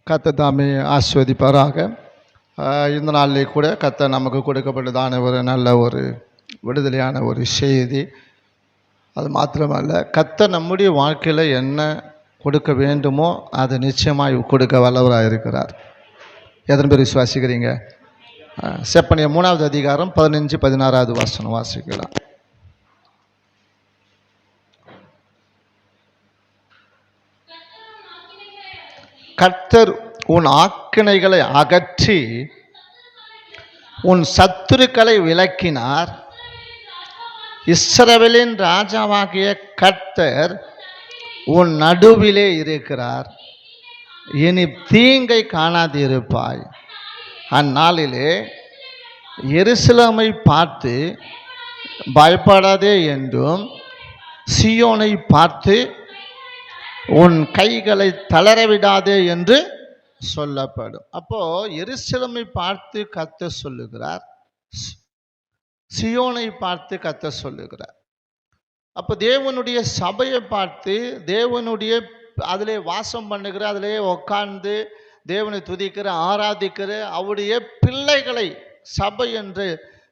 கர்த்தர் தாமே ஆஸ்வதிப்பாராக. இந்த நாளிலே கூட கர்த்தர் நமக்கு கொடுக்கப்பட்டதான ஒரு நல்ல ஒரு விடுதலையான ஒரு செய்தி. அது மாத்திரமல்ல, கர்த்தர் நம்முடைய வாழ்க்கையில் என்ன கொடுக்க வேண்டுமோ அதை நிச்சயமாக கொடுக்க வல்லவராக இருக்கிறார். எத்தனை பேர் விசுவாசிக்கிறீங்க? செப்பனியா 3வது அதிகாரம் 15-16 வசனம் வாசிக்கலாம். கர்த்தர் உன் ஆக்கினைகளை அகற்றி உன் சத்துருக்களை விலக்கினார். இஸ்ரவேலின் ராஜாவாகிய கர்த்தர் உன் நடுவிலே இருக்கிறார். இனி தீங்கை காணாதிருப்பாய். அந்நாளிலே எருசலேமை பார்த்து பயப்படாதே என்றும், சீயோனை பார்த்து உன் கைகளை தளரவிடாதே என்று சொல்லப்படும். அப்போ எருசலேமை பார்த்து கர்த்தர் சொல்லுகிறார், சீயோனை பார்த்து கர்த்தர் சொல்லுகிறார். அப்போ தேவனுடைய சபையை பார்த்து, தேவனுடைய அதிலே வாசம் பண்ணுகிற, அதிலே உட்கார்ந்து தேவனை துதிக்கிற, ஆராதிக்கிற அவருடைய பிள்ளைகளை சபை என்று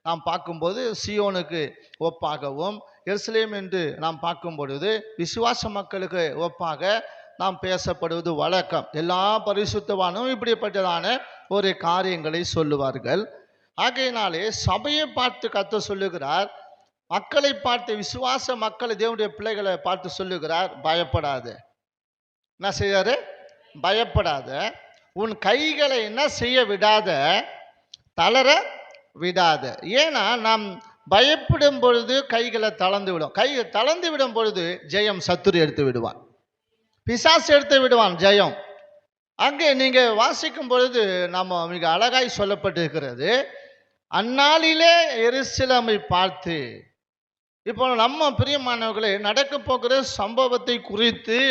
நாம் பார்க்கும்போது சீயோனுக்கு ஒப்பாகவும், எருசலேம் என்று நாம் பார்க்கும் பொழுது விசுவாச மக்களுக்கு ஒப்பாக நாம் பேசப்படுவது வழக்கம். எல்லா பரிசுத்தவானும் இப்படிப்பட்டதான ஒரு காரியங்களை சொல்லுவார்கள். ஆகையினாலே சபையை பார்த்து கர்த்தர் சொல்லுகிறார், மக்களை பார்த்து, விசுவாச மக்களை, தேவனுடைய பிள்ளைகளை பார்த்து சொல்லுகிறார், பயப்படாத. என்ன செய்யாரு? பயப்படாத. உன் கைகளை என்ன செய்ய விடாத, தளர விடாத. ஏன்னா நாம் பயப்படும் பொழுது கைகளை தளர்ந்து விடும். கை தளர்ந்து விடும் பொழுது ஜெயம் சத்துரு எடுத்து விடுவான், பிசாசு எடுத்து விடுவான் ஜெயம். அங்கே நீங்க வாசிக்கும் பொழுது நம்ம மிக அழகாய் சொல்லப்பட்டிருக்கிறது, அந்நாளிலே எருசலேமை பார்த்து. இப்போ நம்ம பிரியமானவர்களே, நடக்க போகிற சம்பவத்தை குறித்து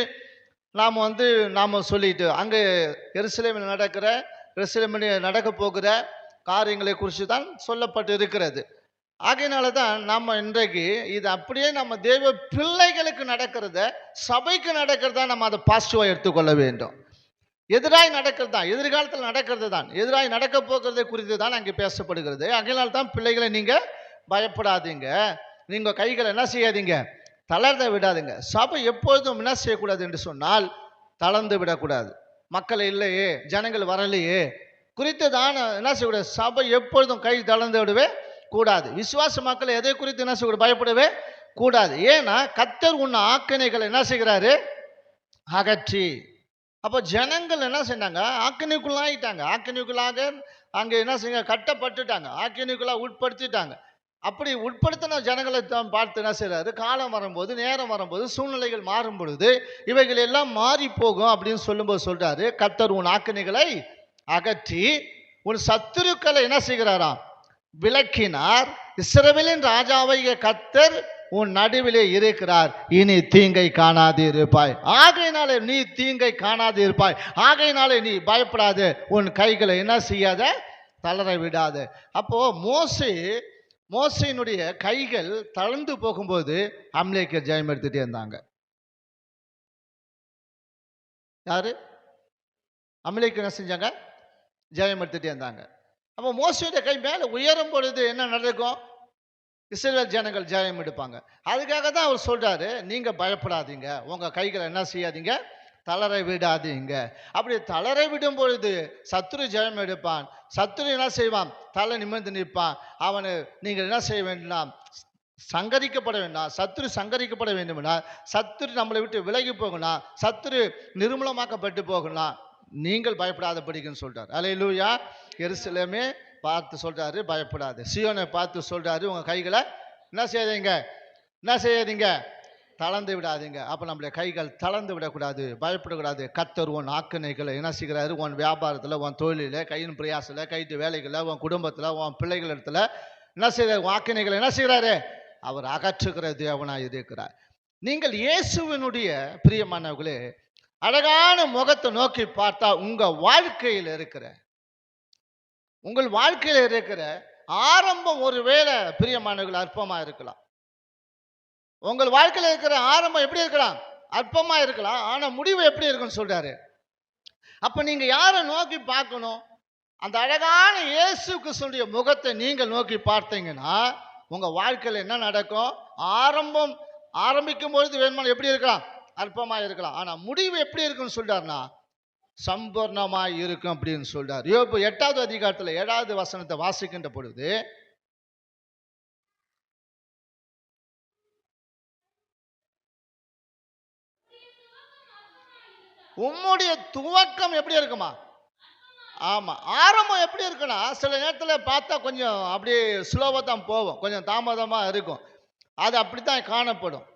நாம் சொல்லிட்டு, அங்கே எருசலேமில் நடக்கிற, எருசலேமில் நடக்க போகிற காரியங்களை குறித்து தான் சொல்லப்பட்டு இருக்கிறது. ஆகையினால தான் நம்ம இன்றைக்கு இது அப்படியே நம்ம தேவ பிள்ளைகளுக்கு நடக்கிறத, சபைக்கு நடக்கிறதா நம்ம அதை பாசிட்டிவாக எடுத்துக்கொள்ள வேண்டும். எதிராய் நடக்கிறது தான், எதிர்காலத்தில் நடக்கிறது தான், எதிராய் நடக்க போகிறதை குறித்து தான் அங்கே பேசப்படுகிறது. அதனால தான் பிள்ளைகளை நீங்கள் பயப்படாதீங்க, நீங்கள் கைகளை என்ன செய்யாதீங்க, தளர்ந்து விடாதுங்க. சபை எப்பொழுதும் என்ன செய்யக்கூடாது என்று சொன்னால், தளர்ந்து விடக்கூடாது. மக்கள் இல்லையே, ஜனங்கள் வரலையே குறித்து தான் என்ன செய்யக்கூடாது, சபை எப்பொழுதும் கை தளர்ந்து விடவே கூடாது. விசுவாச மக்கள் எதை குறித்து என்ன செய்யக்கூடாது, பயப்படவே கூடாது. ஏன்னா கர்த்தர் உன் ஆக்கினைகளை என்ன செய்கிறாரு, அகற்றி. அப்போ ஜனங்கள் என்ன செஞ்சாங்க, ஆக்கினைக்குள்ளாயிட்டாங்க. ஆக்கினைக்குள்ளாக அங்கே என்ன செய்ய, கட்டப்பட்டுட்டாங்க, ஆக்கினைக்குள்ளாக உட்படுத்திட்டாங்க. அப்படி உட்படுத்தின ஜனங்களை தான் பார்த்து என்ன செய்யறாரு, காலம் வரும்போது, நேரம் வரும்போது, சூழ்நிலைகள் மாறும் பொழுது இவைகள் எல்லாம் மாறி போகும் அப்படின்னு சொல்லும்போது சொல்றாரு, கர்த்தர் உன் ஆக்கினைகளை அகற்றி உன் சத்துருக்களை என்ன செய்கிறாராம், விலக்கினார். இஸ்ரவேலின் ராஜாவாகிய கர்த்தர் உன் நடுவிலே இருக்கிறார். இனி தீங்கை காணாது இருப்பாய். ஆகையினாலே நீ தீங்கை காணாது இருப்பாய். ஆகையினாலே நீ பயப்படாது, உன் கைகளை என்ன செய்யாத, தளர விடாத. அப்போ மோசையினுடைய கைகள் தளர்ந்து போகும்போது அமலேக்கியர் ஜெயம் எடுத்துட்டே இருந்தாங்க. யாரு? அமலேக்கியர் என்ன செஞ்சாங்க, ஜெயம் எடுத்துட்டே இருந்தாங்க. அப்போ மோசையுடைய கை மேலே உயரும் பொழுது என்ன நடக்கும், இஸ்ரவேல் ஜனங்கள் ஜெயம் எடுப்பாங்க. அதுக்காக தான் அவர் சொல்றாரு, நீங்க பயப்படாதீங்க, உங்க கைகளை என்ன செய்யாதீங்க, தளர விடாதீங்க. அப்படி தளர விடும் பொழுது சத்துரு ஜெயம் எடுப்பான். சத்துரு என்ன செய்வான், தலை நிமிர்ந்து நிற்பான். அவனு நீங்கள் என்ன செய்ய வேண்டாம், சங்கரிக்கப்பட வேண்டாம். சத்துரு சங்கரிக்கப்பட வேண்டும்னா, சத்துரு நம்மளை விட்டு விலகி போகணும், சத்துரு நிர்மூலமாக்கப்பட்டு போகணும், நீங்கள் பயப்படாதபடிக்குன்னு சொல்றாரு. அல்லேலூயா. எருசலேமே பார்த்து சொல்றாரு, பயப்படாது. சீயோனை பார்த்து சொல்றாரு, உங்க கைகளை என்ன செய்யாதீங்க, தளர்ந்து விடாதீங்க. அப்போ நம்மளுடைய கைகள் தளர்ந்து விடக்கூடாது, பயப்படக்கூடாது. கர்த்தர் உன் ஆக்கினைகளை என்ன செய்கிறாரு, உன் வியாபாரத்தில், உன் தொழிலில், கையின் பிரயாசத்தில், கைட்டு வேலைகளில், உன் குடும்பத்தில், உன் பிள்ளைகள் இடத்துல என்ன செய்கிறார், ஆக்கினைகளை என்ன செய்கிறாரு, அவர் அகற்றுகிற தேவனாய் இருக்கிறார். நீங்கள் இயேசுவினுடைய பிரியமானவர்களே, அழகான முகத்தை நோக்கி பார்த்தா உங்கள் வாழ்க்கையில் இருக்கிற ஆரம்பம் ஒருவேளை பிரியமானவர்கள் அற்பமாக இருக்கலாம். உங்கள் வாழ்க்கையில் இருக்கிற ஆரம்பம் எப்படி இருக்கலாம், அற்பமா இருக்கலாம். ஆனா முடிவு எப்படி இருக்குன்னு சொல்றாரு, அப்ப நீங்க யாரை நோக்கி பார்க்கணும்? அந்த அழகான இயேசு கிறிஸ்துவின் முகத்தை நீங்கள் நோக்கி பார்த்தீங்கன்னா உங்க வாழ்க்கையில் என்ன நடக்கும்? ஆரம்பிக்கும் பொழுது வேணுமானம் எப்படி இருக்கலாம்? அற்பமா இருக்கலாம். ஆனா முடிவு எப்படி இருக்குன்னு சொல்றாருன்னா சம்பூர்ணமாய் இருக்கும் அப்படின்னு சொல்றார். யோபு 8வது அதிகாரத்தில் 7வது வசனத்தை வாசிக்கின்ற பொழுது, உம்முடைய துவக்கம் எப்படி இருக்குமா? ஆமா, ஆரம்பம் எப்படி இருக்குன்னா சில நேரத்தில் பார்த்தா கொஞ்சம் அப்படியே ஸ்லோவா தான் போகும், கொஞ்சம் தாமதமா இருக்கும். அது அப்படித்தான் காணப்படும்.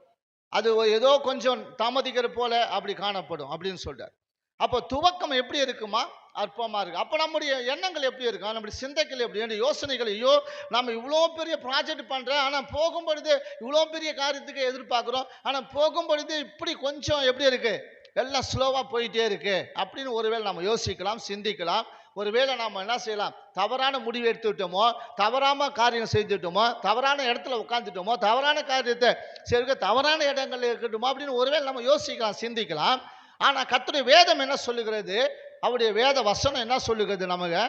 அது ஏதோ கொஞ்சம் தாமதிக்கிற போல அப்படி காணப்படும் அப்படின்னு சொல்றார். அப்போ துவக்கம் எப்படி இருக்குமா? அற்பமா இருக்கு. அப்போ நம்முடைய எண்ணங்கள் எப்படி இருக்கும்? நம்முடைய சிந்தைகள் எப்படி, யோசனைகள், ஐயோ நம்ம இவ்வளோ பெரிய ப்ராஜெக்ட் பண்றோம், ஆனால் போகும் பொழுது இவ்வளோ பெரிய காரியத்துக்கு எதிர்பார்க்குறோம், ஆனால் போகும் பொழுது இப்படி கொஞ்சம் எப்படி இருக்கு, எல்லாம் ஸ்லோவா போயிட்டே இருக்கு அப்படின்னு ஒருவேளை நம்ம யோசிக்கலாம், சிந்திக்கலாம். ஒருவேளை நாம என்ன செய்யலாம்? தவறான முடிவு எடுத்துட்டோமோ, தவறாம காரியம் செய்துட்டோமோ, தவறான இடத்துல உட்காந்துட்டோமோ, தவறான காரியத்தை செய்ய தவறான இடங்கள்ல இருக்கட்டுமோ அப்படின்னு ஒருவேளை நம்ம யோசிக்கலாம், சிந்திக்கலாம். ஆனா கர்த்தருடைய வேதம் என்ன சொல்லுகிறது? அவருடைய வேத வசனம் என்ன சொல்லுகிறது? நமக்கு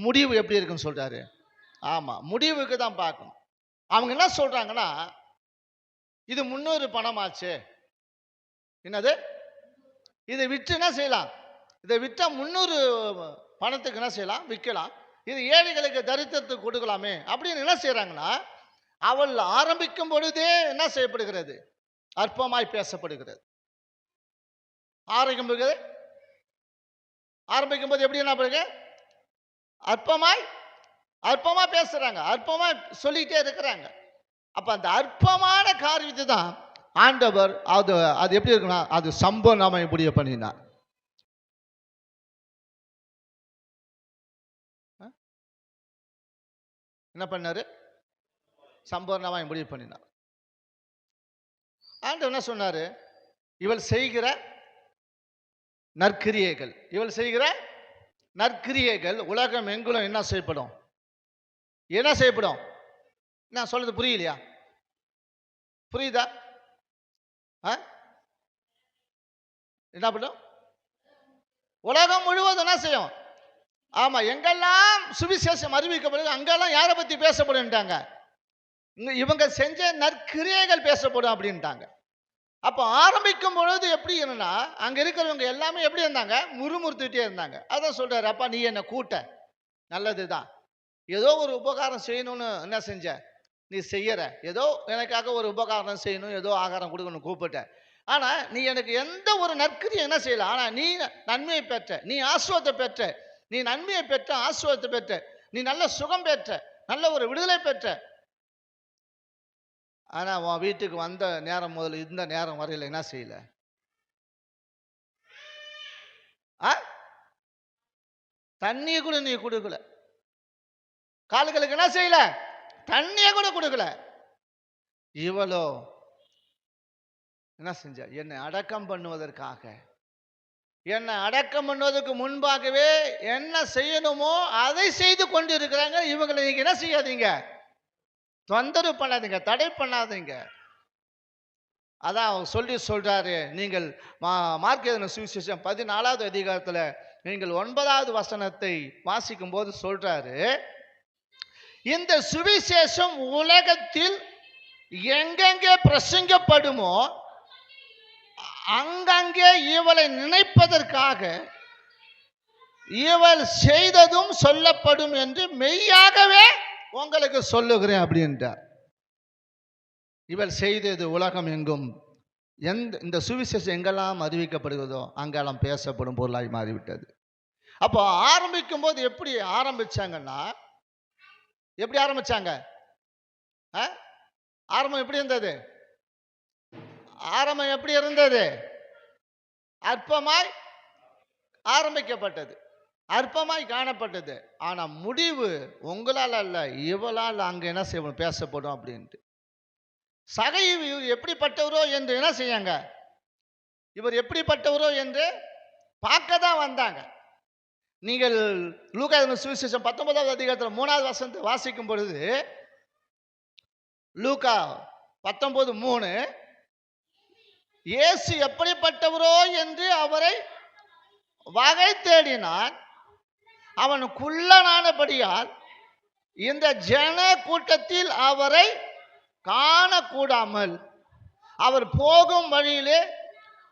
முடிவு எப்படி இருக்குன்னு சொல்றாரு. ஆமா, முடிவுக்கு தான் பார்க்கணும். அவங்க என்ன சொல்றாங்கன்னா, இது 300 பணமாச்சு, என்னது இதை விற்று என்ன செய்யலாம்? இதை விற்றா 300 பணத்துக்கு என்ன செய்யலாம்? விற்கலாம். இது ஏழைகளுக்கு தரித்திரத்துக்கு கொடுக்கலாமே அப்படின்னு என்ன செய்யறாங்கன்னா, அவள் ஆரம்பிக்கும் பொழுதே என்ன செய்யப்படுகிறது? அற்பமாய் பேசப்படுகிறது. ஆரம்பிக்கும் போது எப்படி என்ன பண்ணுங்க? அற்பமா பேசுறாங்க, அற்பமா சொல்லிட்டே இருக்கிறாங்க. அப்ப அந்த அற்பமான காரியத்தை தான் ஆண்டவர் அது எப்படி இருக்குன்னா அது சம்பூர்ணமா இப்படியே பண்ணினார். என்ன பண்ணாரு? சம்பூர்ணமா இப்படி பண்ணினார். ஆண்டவர் என்ன சொன்னாரு? இவள் செய்கிற நற்கிரியைகள், உலகம் எங்குலும் என்ன செய்யப்படும்? நான் சொல்றது புரியலையா? புரியுதா? என்ன பண்ணும்? உலகம் முழுவதும் என்ன செய்யும்? ஆமா, எங்கெல்லாம் சுவிசேஷம் அறிவிக்கப்படுது அங்கெல்லாம் யாரை பத்தி பேசப்படும்ட்டாங்க? இவங்க செஞ்ச நற்கிரியைகள் பேசப்படும் அப்படின்ட்டாங்க. அப்போ ஆரம்பிக்கும் பொழுது எப்படி என்னன்னா, அங்க இருக்கிறவங்க எல்லாமே எப்படி இருந்தாங்க? முறுமுறுத்துட்டே இருந்தாங்க. அதான் சொல்றாரு, அப்பா நீ என்ன கூட்ட நல்லதுதான், ஏதோ ஒரு உபகாரம் செய்யணும்னு என்ன செஞ்ச? நீ செய்யற, ஏதோ எனக்காக ஒரு உபகாரம் செய்யணும், ஏதோ ஆகாரம் கொடுக்கணும் கூப்பிட்ட. ஆனா நீ எனக்கு எந்த ஒரு நற்கிரியை என்ன செய்யல. ஆனா நீ நன்மையை பெற்ற, நீ ஆசுவத்தை பெற்ற, நீ நன்மையை பெற்ற, ஆசுவத்தை பெற்ற, நீ நல்ல சுகம் பெற்ற, நல்ல ஒரு விடுதலை பெற்ற. ஆனா உன் வீட்டுக்கு வந்த நேரம் முதல்ல இந்த நேரம் வரையில என்ன செய்யல? தண்ணிய கூட நீ கொடுக்கல. கால்களுக்கு என்ன செய்யல? தண்ணிய கூட கொடுக்கல. இவளோ என்ன செஞ்ச? என்னை அடக்கம் பண்ணுவதற்காக, என்னை அடக்கம் பண்ணுவதற்கு முன்பாகவே என்ன செய்யணுமோ அதை செய்து கொண்டு இருக்கிறாங்க. இவங்களை நீங்க என்ன செய்யாதீங்க? தொந்தரவு பண்ணாதீங்க, தடை பண்ணாதீங்க. அதான் அவர் சொல்றாரு. நீங்கள் மார்க் எழுதின சுவிசேஷம் 14வது அதிகாரத்துல நீங்கள் 9வது வசனத்தை வாசிக்கும் போது சொல்றாரு, இந்த சுவிசேஷம் உலகத்தில் எங்கெங்கே பிரசங்கப்படுமோ அங்கங்கே இவளை நினைப்பதற்காக இவள் செய்ததும் சொல்லப்படும் என்று மெய்யாகவே உங்களுக்கு சொல்லுகிறேன் அப்படின்றார். இவள் செய்தது உலகம் எங்கும் இந்த சுவிசேஷம் எங்கெல்லாம் அறிவிக்கப்படுகிறதோ அங்கெல்லாம் பேசப்படும் பொருளாய் மாறிவிட்டது. அப்போ ஆரம்பிக்கும் போது எப்படி ஆரம்பிச்சாங்கன்னா, எப்படி ஆரம்பிச்சாங்க? ஆரம்பம் எப்படி இருந்தது? அற்பமாய் ஆரம்பிக்கப்பட்டது, அற்பமாய் காணப்பட்டது. ஆனா முடிவு உங்களால் அல்ல, இவளால் அங்க என்ன செய்யணும்? பேசப்படும் அப்படின்ட்டு. சகை இவர் எப்படிப்பட்டவரோ என்று என்ன செய்யாங்க? இவர் எப்படிப்பட்டவரோ என்று பார்க்க தான் வந்தாங்க. நீங்கள் லூக்கா சுவிசேஷம் 19வது அதிகாரத்தில் 3வது வசனத்தை வாசிக்கும் பொழுது, லூக்கா 19:3, இயேசு எப்படிப்பட்டவரோ என்று அவரை வகை தேடினான். அவன் குள்ளனானபடியால் இந்த ஜன கூட்டத்தில் அவரை காணக்கூடாமல் அவர் போகும் வழியிலே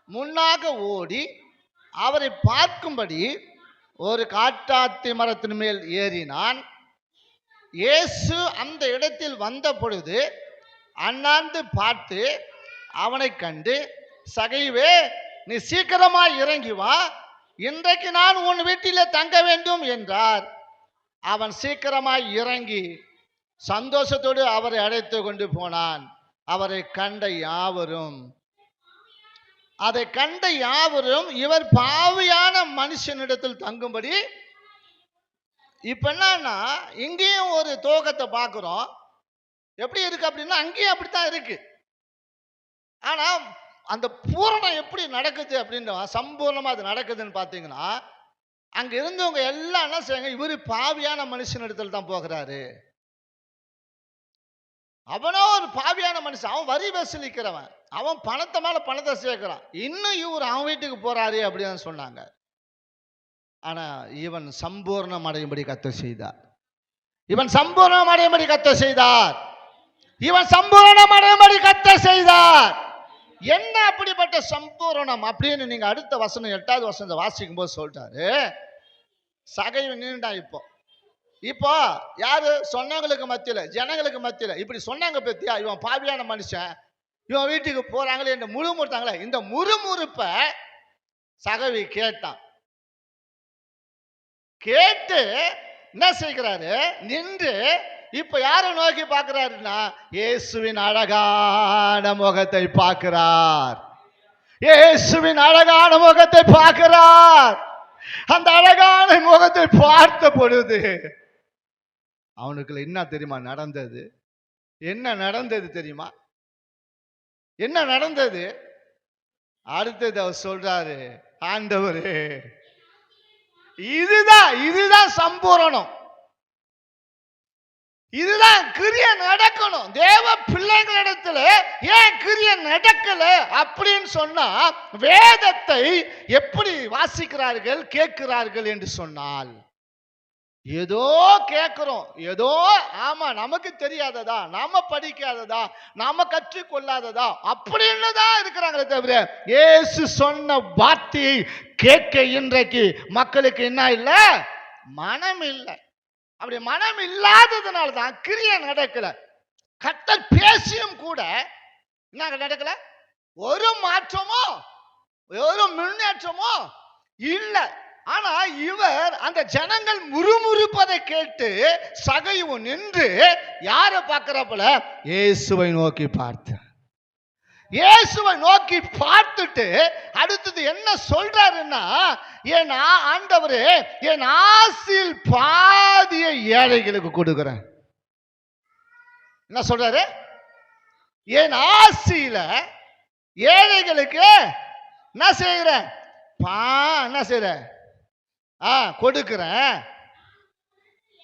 முன்னாக ஓடி அவரை பார்க்கும்படி ஒரு காட்டாத்தி மரத்தின் மேல் ஏறினான். இயேசு அந்த இடத்தில் வந்த பொழுது அண்ணாந்து பார்த்து அவனை கண்டு, சகைவே, நீ சீக்கிரமாய் இறங்கி வா, இன்றைக்கு நான் உன் வீட்டிலே தங்க வேண்டும் என்றார். அவன் சீக்கிரமாய் இறங்கி சந்தோஷத்தோடு அவரை அழைத்து கொண்டு போனான். அவரை கண்ட யாவரும் இவர் பாவியான மனுஷனிடத்தில் தங்கும்படி. இப்ப என்னன்னா, இங்கேயும் ஒரு தோகத்தை பார்க்கிறோம். எப்படி இருக்கு அப்படின்னா, அங்கேயும் அப்படித்தான் இருக்கு. ஆனா அந்த பூரணம் எப்படி நடக்குது அப்படின்ற சம்பூர்ணமா அது நடக்குதுன்னு பார்த்தீங்கன்னா, அங்க இருந்தவங்க எல்லாம் என்ன செய்யுங்க, இவரு பாவியான மனுஷனிடத்தில் தான் போகிறாரு. அவனோ ஒரு பாவியான மனுஷன், அவன் வரி வசூலிக்கிறவன், அவன் பணத்தை மேல பணத்தை சேர்க்கிறான். இன்னும் இவர் அவன் வீட்டுக்கு போறாரு அப்படின்னு சொன்னாங்க. ஆனா இவன் சம்பூர்ணம் அடையும்படி கர்த்தர் செய்தார். இவன் சம்பூர்ணம் அடையும்படி கர்த்தர் செய்தார். இவன் சம்பூர்ணம் அடையும்படி கர்த்தர் செய்தார். என்ன அப்படிப்பட்ட சம்பூரணம் அப்படின்னு நீங்க அடுத்த வசனம் 8வது வசனத்தை வாசிக்கும் போது சொல்லிட்டாரு. சகைவு நின்றுட்டான். இப்போ யாரு சொன்னவங்களுக்கு மத்தியில, ஜனங்களுக்கு மத்தியில இப்படி சொன்னாங்க பத்தியா, இவன் பாவியான மனுஷன், இவன் வீட்டுக்கு போறாங்களே என்று முறுமுறுத்தாங்களே, இந்த முறுமுறுப்ப சகவி கேட்டான். கேட்டு என்ன செய்கிறாரு, நின்று இப்ப யாரை நோக்கி பார்க்கிறாருன்னா, இயேசுவின் அழகான முகத்தை பார்க்கிறார். இயேசுவின் அழகான முகத்தை பார்க்கிறார். அந்த அழகான முகத்தை பார்த்த பொழுது அவனுக்கு என்ன தெரியுமா நடந்தது? என்ன நடந்தது தெரியுமா? என்ன நடந்தது? அடுத்தது அவர் சொல்றாரு, ஆண்டவரே, இதுதான் சம்பூரணம், இதுதான் கிரிய நடக்கணும். தேவ பிள்ளைகளிடத்துல ஏன் கிரிய நடக்கல அப்படின்னு சொன்னா, வேதத்தை எப்படி வாசிக்கிறார்கள் கேட்கிறார்கள் என்று சொன்னால், ஏதோ கேட்கிறோம், ஏதோ ஆமா நமக்கு தெரியாததா, நாம படிக்காததா, நாம கற்றுக்கொள்ளாததா அப்படின்னு தான் இருக்கிறாங்களே தவிர, இயேசு சொன்ன வார்த்தையை கேட்க இன்றைக்கு மக்களுக்கு என்ன இல்லை, மனம் இல்லை. அப்படி மனம் இல்லாததுனால தான் கிரியை நடக்கல. கர்த்தர் பேசியும் கூட என்ன நடக்கல, ஒரு மாற்றமோ ஒரு முன்னேற்றமோ இல்லை. ஆனா இவர் அந்த ஜனங்கள் முறுமுறுப்பதை கேட்டு சகைவு நின்று யாரை பார்க்கிறப்பல, இயேசுவை நோக்கி பார்த்தார். இயேசுவை நோக்கி பார்த்துட்டு அடுத்தது என்ன சொல்றாருன்னா, என் ஆண்டவரே, என் ஆசில் பாதியை ஏழைகளுக்கு கொடுக்கிறேன். என்ன சொல்றாரு? என் ஆசியில ஏழைகளுக்கு என்ன செய்கிறேன், என்ன செய்றேன், கொடுக்கிறேன்.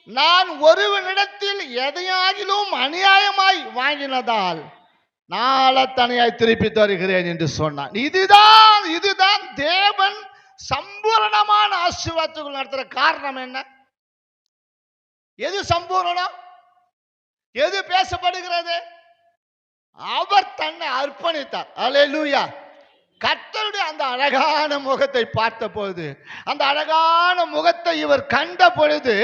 நான் ஒருவனிடத்தில் எதையாகிலும் அநியாயமாய் வாங்கினதால் நாளத்தனையாய் திருப்பி தருகிறேன் என்று சொன்னான். இதுதான் தேவன் சம்பூரணமான ஆசீர்வாதத்துக்குள் நடத்துற காரணம் என்ன? எது சம்பூரணம்? எது பேசப்படுகிறது? அவர் தன்னை அர்ப்பணித்தார். அல்லேலூயா. கர்த்தருடைய அந்த அழகான முகத்தை பார்த்த பொழுது, அந்த அழகான முகத்தை இவர் கண்ட பொழுது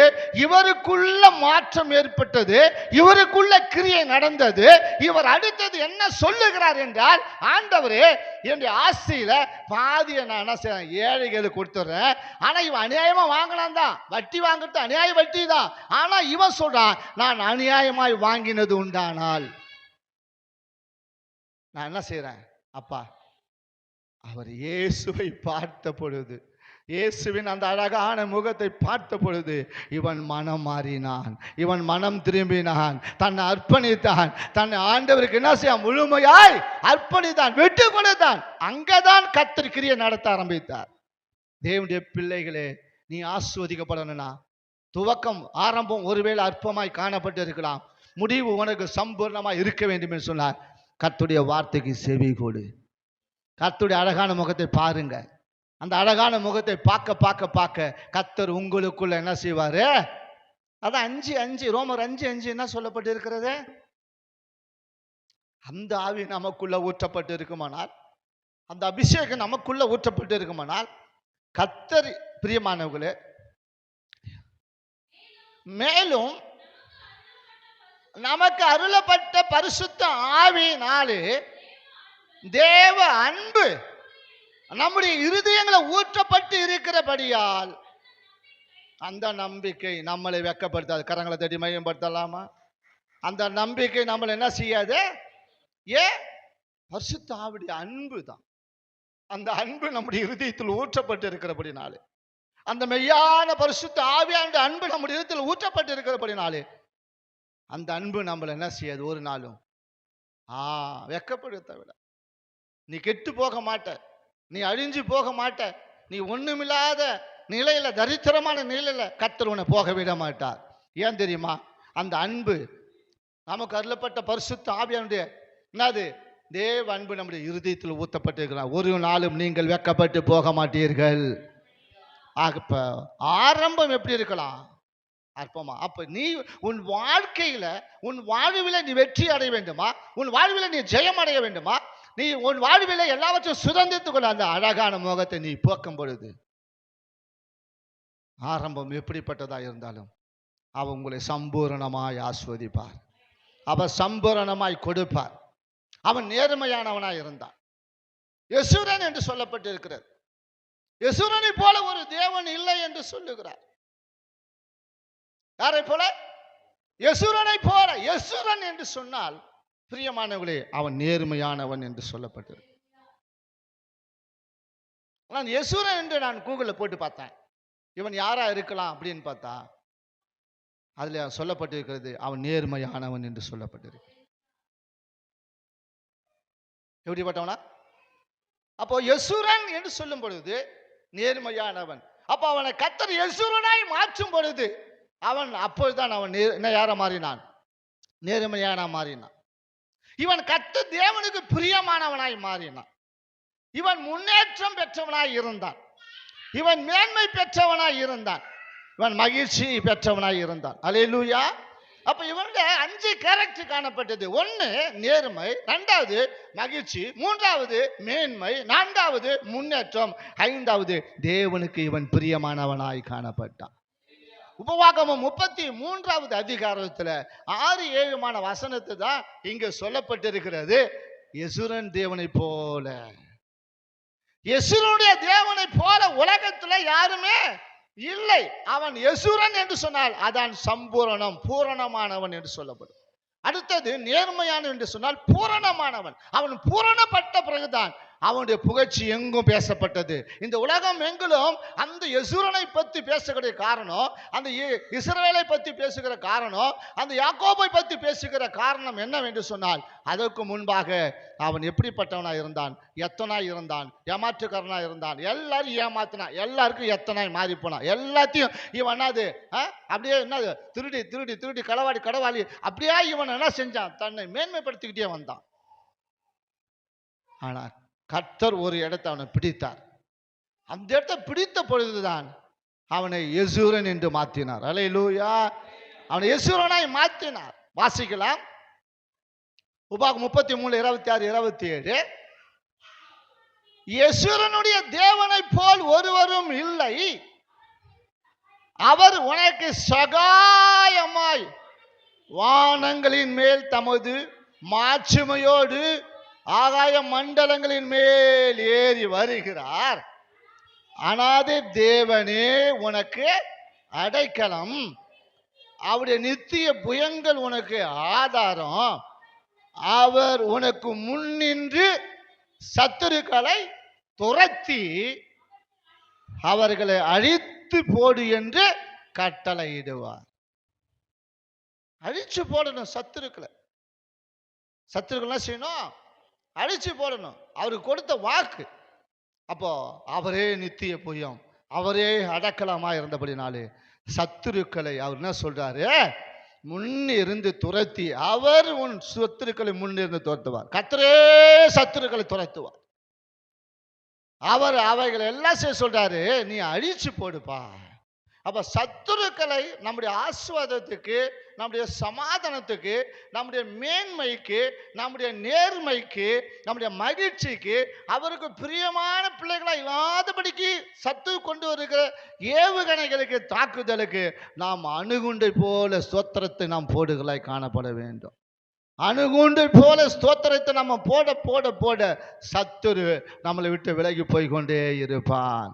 இவருக்குள்ள மாற்றம் ஏற்பட்டது, இவருக்குள்ள கிரியை நடந்தது. இவர் அடுத்தது என்ன சொல்லுகிறார் என்றால், ஆண்டவரே, என்னுடைய ஆசையில பாதியை நான் என்ன செய்றேன், ஏழைகளுக்கு கொடுத்துறேன். ஆனா இவன் அநியாயமா வாங்கினான் தான், வட்டி வாங்குறது அநியாய வட்டி தான். ஆனா இவன் சொல்றான், நான் அநியாயமாய் வாங்கினது உண்டானால் நான் என்ன செய்றேன் அப்பா. அவர் இயேசுவை பார்த்த பொழுது, இயேசுவின் அந்த அழகான முகத்தை பார்த்த பொழுது இவன் மனம் மாறினான், இவன் மனம் திரும்பினான், தன்னை அர்ப்பணித்தான், தன்னை ஆண்டவருக்கு என்ன செய்ய முழுமையாய் அர்ப்பணித்தான், விட்டு கொடுத்தான். அங்கதான் கர்த்தர் கிரியை நடத்த ஆரம்பித்தார். தேவனுடைய பிள்ளைகளே, நீ ஆசீர்வதிக்கப்படணும்னா துவக்கம் ஆரம்பம் ஒருவேளை அற்பமாய் காணப்பட்டு இருக்கலாம், முடிவு உனக்கு சம்பூர்ணமாய் இருக்க வேண்டும் என்று சொன்னார். கர்த்தருடைய வார்த்தைக்கு செவி கொடு. கர்த்தருடைய அழகான முகத்தை பாருங்க. அந்த அழகான முகத்தை பார்க்க பார்க்க பார்க்க கர்த்தர் உங்களுக்குள்ள என்ன செய்வாரு? அதான் 5:5 ரோமர் 5:5 என்ன சொல்லப்பட்டு இருக்கிறது? அந்த ஆவி நமக்குள்ள ஊற்றப்பட்டு இருக்குமானால், அந்த அபிஷேகம் நமக்குள்ள ஊற்றப்பட்டு இருக்குமானால், கர்த்தர் பிரியமானவர்களே, மேலும் நமக்கு அருளப்பட்ட பரிசுத்த ஆவியினாலே தேவ அன்பு நம்முடைய இருதயங்களை ஊற்றப்பட்டு இருக்கிறபடியால் அந்த நம்பிக்கை நம்மளை வெட்கப்படுத்தாது. கரங்களை தட்டி மையப்படுத்தலாமா? அந்த நம்பிக்கை நம்மளை என்ன செய்யாது? பரிசுத்த ஆவியுடைய அன்பு தான். அந்த அன்பு நம்முடைய இருதயத்தில் ஊற்றப்பட்டு இருக்கிறபடினாலே, அந்த மெய்யான பரிசுத்த ஆவியான அன்பு நம்முடைய இருதயத்தில் ஊற்றப்பட்டு இருக்கிறபடினாலே, அந்த அன்பு நம்மளை என்ன செய்யாது? ஒரு நாளும் வெட்கப்படுத்த விட. நீ கெட்டு போக மாட்ட, நீ அழிஞ்சு போக மாட்ட, நீ ஒண்ணுமில்லாத நிலையில, தரித்திரமான நிலையில கர்த்தர் உன்னை போக விட மாட்டார். ஏன் தெரியுமா? அந்த அன்பு நமக்கு அருளப்பட்ட பரிசுத்த ஆவியானுடைய என்னது? தேவ அன்பு நம்முடைய இருதயத்தில் ஊற்றப்பட்டிருக்கிறார். ஒரு நாளும் நீங்கள் வெட்கப்பட்டு போக மாட்டீர்கள். அப்ப ஆரம்பம் எப்படி இருக்கலாம்? அற்பமா. அப்ப நீ உன் வாழ்க்கையில, உன் வாழ்வில நீ வெற்றி அடைய வேண்டுமா? உன் வாழ்வில நீ ஜெயம் அடைய வேண்டுமா? நீ உன் வாழ்வில எல்லாவற்றையும் சுதந்திரத்துக் கொள்ள அந்த அழகான முகத்தை நீ போக்கும் பொழுது, ஆரம்பம் எப்படிப்பட்டதா இருந்தாலும் அவ உங்களை சம்பூரணமாய் ஆஸ்வதிப்பார். அவ சம்பூரணமாய் கொடுப்பார். அவன் நேர்மையானவனாய் இருந்தான். யெசூரன் என்று சொல்லப்பட்டு இருக்கிறது. யெசூரனை போல ஒரு தேவன் இல்லை என்று சொல்லுகிறார். யாரை போல? யெசூரனை போல. யெசூரன் என்று சொன்னால் பிரியமானவர்களே, அவன் நேர்மையானவன் என்று சொல்லப்பட்டது. நான் யெசூரன் என்று நான் கூகுளில் போட்டு பார்த்தேன், இவன் யாரா இருக்கலாம் அப்படின்னு பார்த்தா, அதுல சொல்லப்பட்டிருக்கிறது அவன் நேர்மையானவன் என்று சொல்லப்பட்டிருக்கு. எப்படிப்பட்டவனா? அப்போ யெசூரன் என்று சொல்லும் பொழுது நேர்மையானவன். அப்போ அவனை கர்த்தர் யெசூரனாய் மாற்றும் பொழுது அவன் அப்பொழுதுதான் அவன் யார மாறினான்? நேர்மையான மாறினான். இவன் கர்த்தர் தேவனுக்கு பிரியமானவனாய் மாறினான். இவன் முன்னேற்றம் பெற்றவனாய் இருந்தான். இவன் மேன்மை பெற்றவனாய் இருந்தான். இவன் மகிழ்ச்சி பெற்றவனாய் இருந்தான். அல்லேலூயா. அப்ப இவனுடைய 5 கேரக்டர் காணப்பட்டது. 1 நேர்மை, 2வது மகிழ்ச்சி, 3வது மேன்மை, 4வது முன்னேற்றம், 5வது தேவனுக்கு இவன் பிரியமானவனாய் காணப்பட்டான். உபவாகமம் 33வது அதிகாரத்துல 6-7 வசனத்தை தான் இங்க சொல்லப்பட்டிருக்கிறது. யெசூரன் தேவனை போல, யெசூரனுடைய தேவனை போல உலகத்துல யாருமே இல்லை. அவன் யெசூரன் என்று சொன்னால் அதான் சம்பூரணம், பூரணமானவன் என்று சொல்லப்படும். அடுத்தது நேர்மையான என்று சொன்னால் பூரணமானவன். அவன் பூரணப்பட்ட பிறகுதான் அவனுடைய புகழ்ச்சி எங்கும் பேசப்பட்டது. இந்த உலகம் எங்கிலும் அந்த யெசூரனை பற்றி பேசுகிற காரணம், அந்த இஸ்ரவேலை பற்றி பேசுகிற காரணம், அந்த யாக்கோபை பற்றி பேசுகிற காரணம் என்னவென்று சொன்னால், அதற்கு முன்பாக அவன் எப்படிப்பட்டவனாய் இருந்தான்? எத்தனாய் இருந்தான்? ஏமாற்றுக்காரனாய் இருந்தான். எல்லாரும் ஏமாத்தினான். எல்லாருக்கும் எத்தனாய் மாறி போனான். எல்லாத்தையும் இவன் என்னது அப்படியே என்னது திருடி திருடி திருடி களவாளி அப்படியே இவன் என்ன செஞ்சான்? தன்னை மேன்மைப்படுத்திக்கிட்டே வந்தான். ஆனா கர்த்தர் ஒரு இடத்தை அவனை பிடித்தார். அந்த இடத்தை பிடித்த பொழுதுதான் அவனை யெசூரன் என்று மாற்றினார். அல்லேலூயா. அவனை யெசூரனாய் மாற்றினார். வாசிக்கலாம். உபாகம் 33:26-27. யெசூரனுடைய தேவனை போல் ஒருவரும் இல்லை, அவர் உனக்கு சகாயமாய் வானங்களின் மேல் தமது மாட்சிமையோடு ஆகாய மண்டலங்களின் மேல் ஏறி வருகிறார். அனாதை தேவனே உனக்கு அடைக்கலம், அவருடைய நித்திய புயங்கள் உனக்கு ஆதாரம். அவர் உனக்கு முன்னின்று சத்துருக்களை துரத்தி அவர்களை அழித்து போடு என்று கட்டளையிடுவார். அழிச்சு போடணும் சத்துருக்களை. சத்துருக்கள் செய்யணும், அழிச்சு போடணும். அவருக்கு கொடுத்த வாக்கு. அப்போ அவரே நித்திய புயம், அவரே அடக்கலமா இருந்தபடினாலே சத்துருக்களை அவர் என்ன சொல்றாரு? முன்னிருந்து துரத்தி, அவர் உன் சத்துருக்களை முன்னிருந்து துரத்துவார். கர்த்தரே சத்துருக்களை துரத்துவார். அவர் அவைகளை எல்லாம் செய்ய சொல்றாரு, நீ அழிச்சு போடுப்பா. அப்ப சத்துருக்களை நம்முடைய ஆசீர்வாதத்துக்கு, நம்முடைய சமாதானத்துக்கு, நம்முடைய மேன்மைக்கு, நம்முடைய நேர்மைக்கு, நம்முடைய மகிழ்ச்சிக்கு, அவருக்கு பிரியமான பிள்ளைகளா இல்லாதபடிக்கு சத்துரு கொண்டு வருகிற ஏவுகணைகளுக்கு, தாக்குதலுக்கு நாம் அணுகுண்டை போல ஸ்தோத்திரத்தை நாம் போடுகளாய் காணப்பட வேண்டும். அணுகுண்டை போல ஸ்தோத்திரத்தை நம்ம போட போட போட சத்துரு நம்மளை விட்டு விலகி போய்கொண்டே இருப்பான்.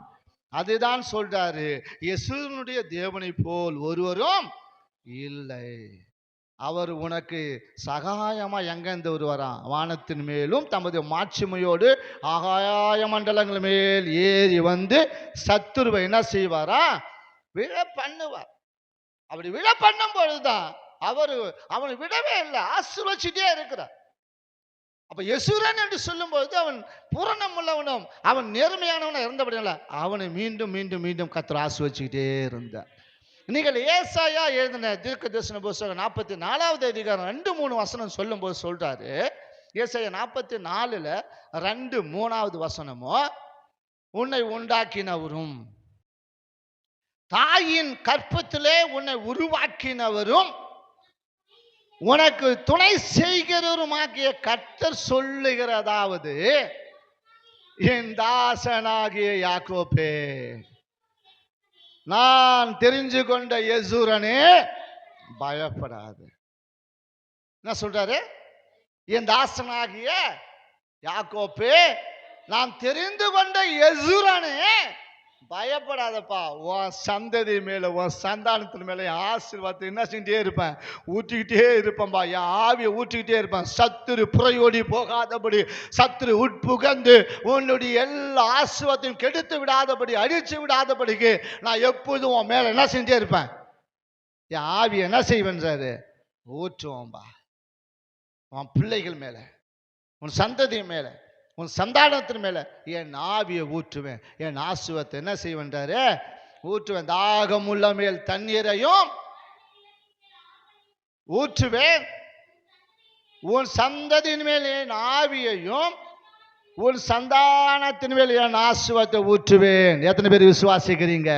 அதுதான் சொல்றாரு, யெசூரனுடைய தேவனை போல் ஒருவரும் இல்லை. அவர் உனக்கு சகாயமா எங்கிருந்து வருவாராம்? வானத்தின் மேலும் தமது மாட்சிமையோடு ஆகாய மண்டலங்கள் மேல் ஏறி வந்து சத்துருவை என்ன செய்வாரா? விழ பண்ணுவார். அப்படி விழ பண்ணும் பொழுதுதான் அவனை விடவே இல்லை, ஆசீர்வச்சிட்டே இருக்கிறார். அப்ப யெசூரன் என்று சொல்லும் பொழுது அவன் பூரணம் உள்ளவனும் அவன் நேர்மையானவனும் இருந்தபடினால அவனை மீண்டும் மீண்டும் மீண்டும் கர்த்தர் ஆசீர்வச்சிக்கிட்டே இருந்தார். நீங்கள் ஏசாயா எழுதின தீர்க்கதரிசன புத்தகம் 44வது அதிகாரம் 2-3 வசனம் சொல்லும் போது சொல்றாரு, ஏசாயா 44ல் 2-3வது வசனமோ, உன்னை உண்டாக்கினவரும் தாயின் கற்பத்திலே உன்னை உருவாக்கினவரும் உனக்கு துணை செய்கிறவருமாகிய கர்த்தர் சொல்லுகிறதாவது, என் தாசனாகிய யாக்கோபே, நான் தெரிஞ்சு கொண்ட யெசூரனே பயப்படாது. என்ன சொல்றாரு? என் தாசனாகிய யாக்கோபே, நான் தெரிந்து கொண்ட யெசூரனே பயப்படாதப்பா. உன் சந்ததி மேல, உன் சந்தானத்தின் மேல ஆசீர்வாதத்தை என்ன செஞ்சுட்டே இருப்பேன்? ஊற்றிக்கிட்டே இருப்பேன்பா. என் ஆவியை ஊற்றிக்கிட்டே இருப்பேன். சத்துரு புறையோடி போகாதபடி, சத்துரு உட்புகந்து உன்னுடைய எல்லா ஆசீர்வாதத்தையும் கெடுத்து விடாதபடி, அழிச்சு விடாதபடிக்கு நான் எப்போதும் உன் மேல என்ன செஞ்சே இருப்பேன்? என் ஆவியை என்ன செய்வேன்றாரு? ஊற்றுவோம்பா. உன் பிள்ளைகள் மேல, உன் சந்ததி மேல, உன் சந்தானத்தின் மேல என் ஆவியை ஊற்றுவேன். என் ஆசீர்வாதத்தை என்ன செய்வேன்றாரு? ஊற்றுவேன். தாகமுள்ள மேல் தண்ணீரையும் ஊற்றுவேன். உன் சந்ததியின் மேல் என் ஆவியையும், உன் சந்தானத்தின் மேல் என் ஆசீர்வாதத்தை ஊற்றுவேன். எத்தனை பேர் விசுவாசிக்கிறீங்க?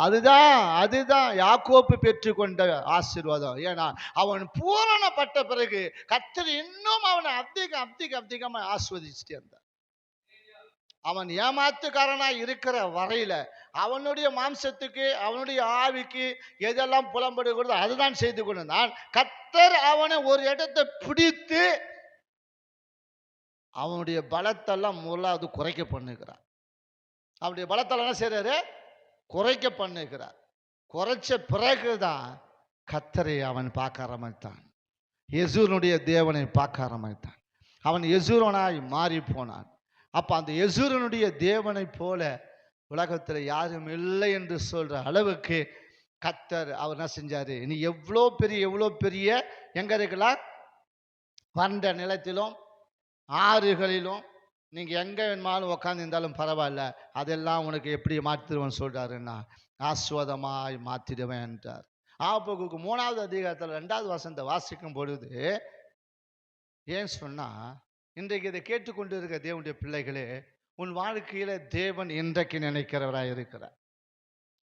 அதுதான் யாக்கோப்பு பெற்றுக்கொண்ட ஆசீர்வாதம். ஏன்னா அவன் பூரணப்பட்ட பிறகு கர்த்தர் இன்னும் அவனை அதிகமா ஆசீர்வதிச்சுட்டே இருந்தார். அவன் ஏமாத்துக்காரனாய் இருக்கிற வரையில அவனுடைய மாம்சத்துக்கு, அவனுடைய ஆவிக்கு எதெல்லாம் புலம்படுகிறதோ அதுதான் செய்து கொண்டிருந்தான். கர்த்தர் அவனை ஒரு இடத்தை பிடித்து அவனுடைய பலத்தெல்லாம் முதலாவது குறைக்க பண்ணுகிறார். அவனுடைய பலத்தெல்லாம் என்ன செய்றாரு? குறைக்க பண்ணுகிறார். குறைச்ச பிறகுதான் கர்த்தரை அவன் பார்க்க ஆரம்பித்தான். யெசூரனுடைய தேவனை பார்க்க ஆரம்பித்தான். அவன் யெசூரனாய் மாறி போனான். அப்ப அந்த யெசூரனுடைய தேவனை போல உலகத்தில் யாரும் இல்லை என்று சொல்ற அளவுக்கு கர்த்தர் அவர் என்ன செஞ்சாரு? நீ எவ்வளோ பெரிய எங்க இருக்கலாம்? வறண்ட நிலத்திலும் ஆறுகளிலும் நீங்க எங்க வேணுமாலும் உட்காந்து இருந்தாலும் பரவாயில்ல, அதெல்லாம் உனக்கு எப்படி மாற்றிடுவேன்னு சொல்றாருன்னா, ஆஸ்வாதமாய் மாற்றிடுவேன் என்றார். ஆபகுக்கு 3வது அதிகாரத்தில் 2வது வசனத்தை வாசிக்கும் பொழுது ஏன் சொன்னா, இன்றைக்கு இதை கேட்டுக்கொண்டு இருக்க தேவனுடைய பிள்ளைகளே, உன் வாழ்க்கையில தேவன் இன்றைக்கு நினைக்கிறவராய் இருக்கிறார்.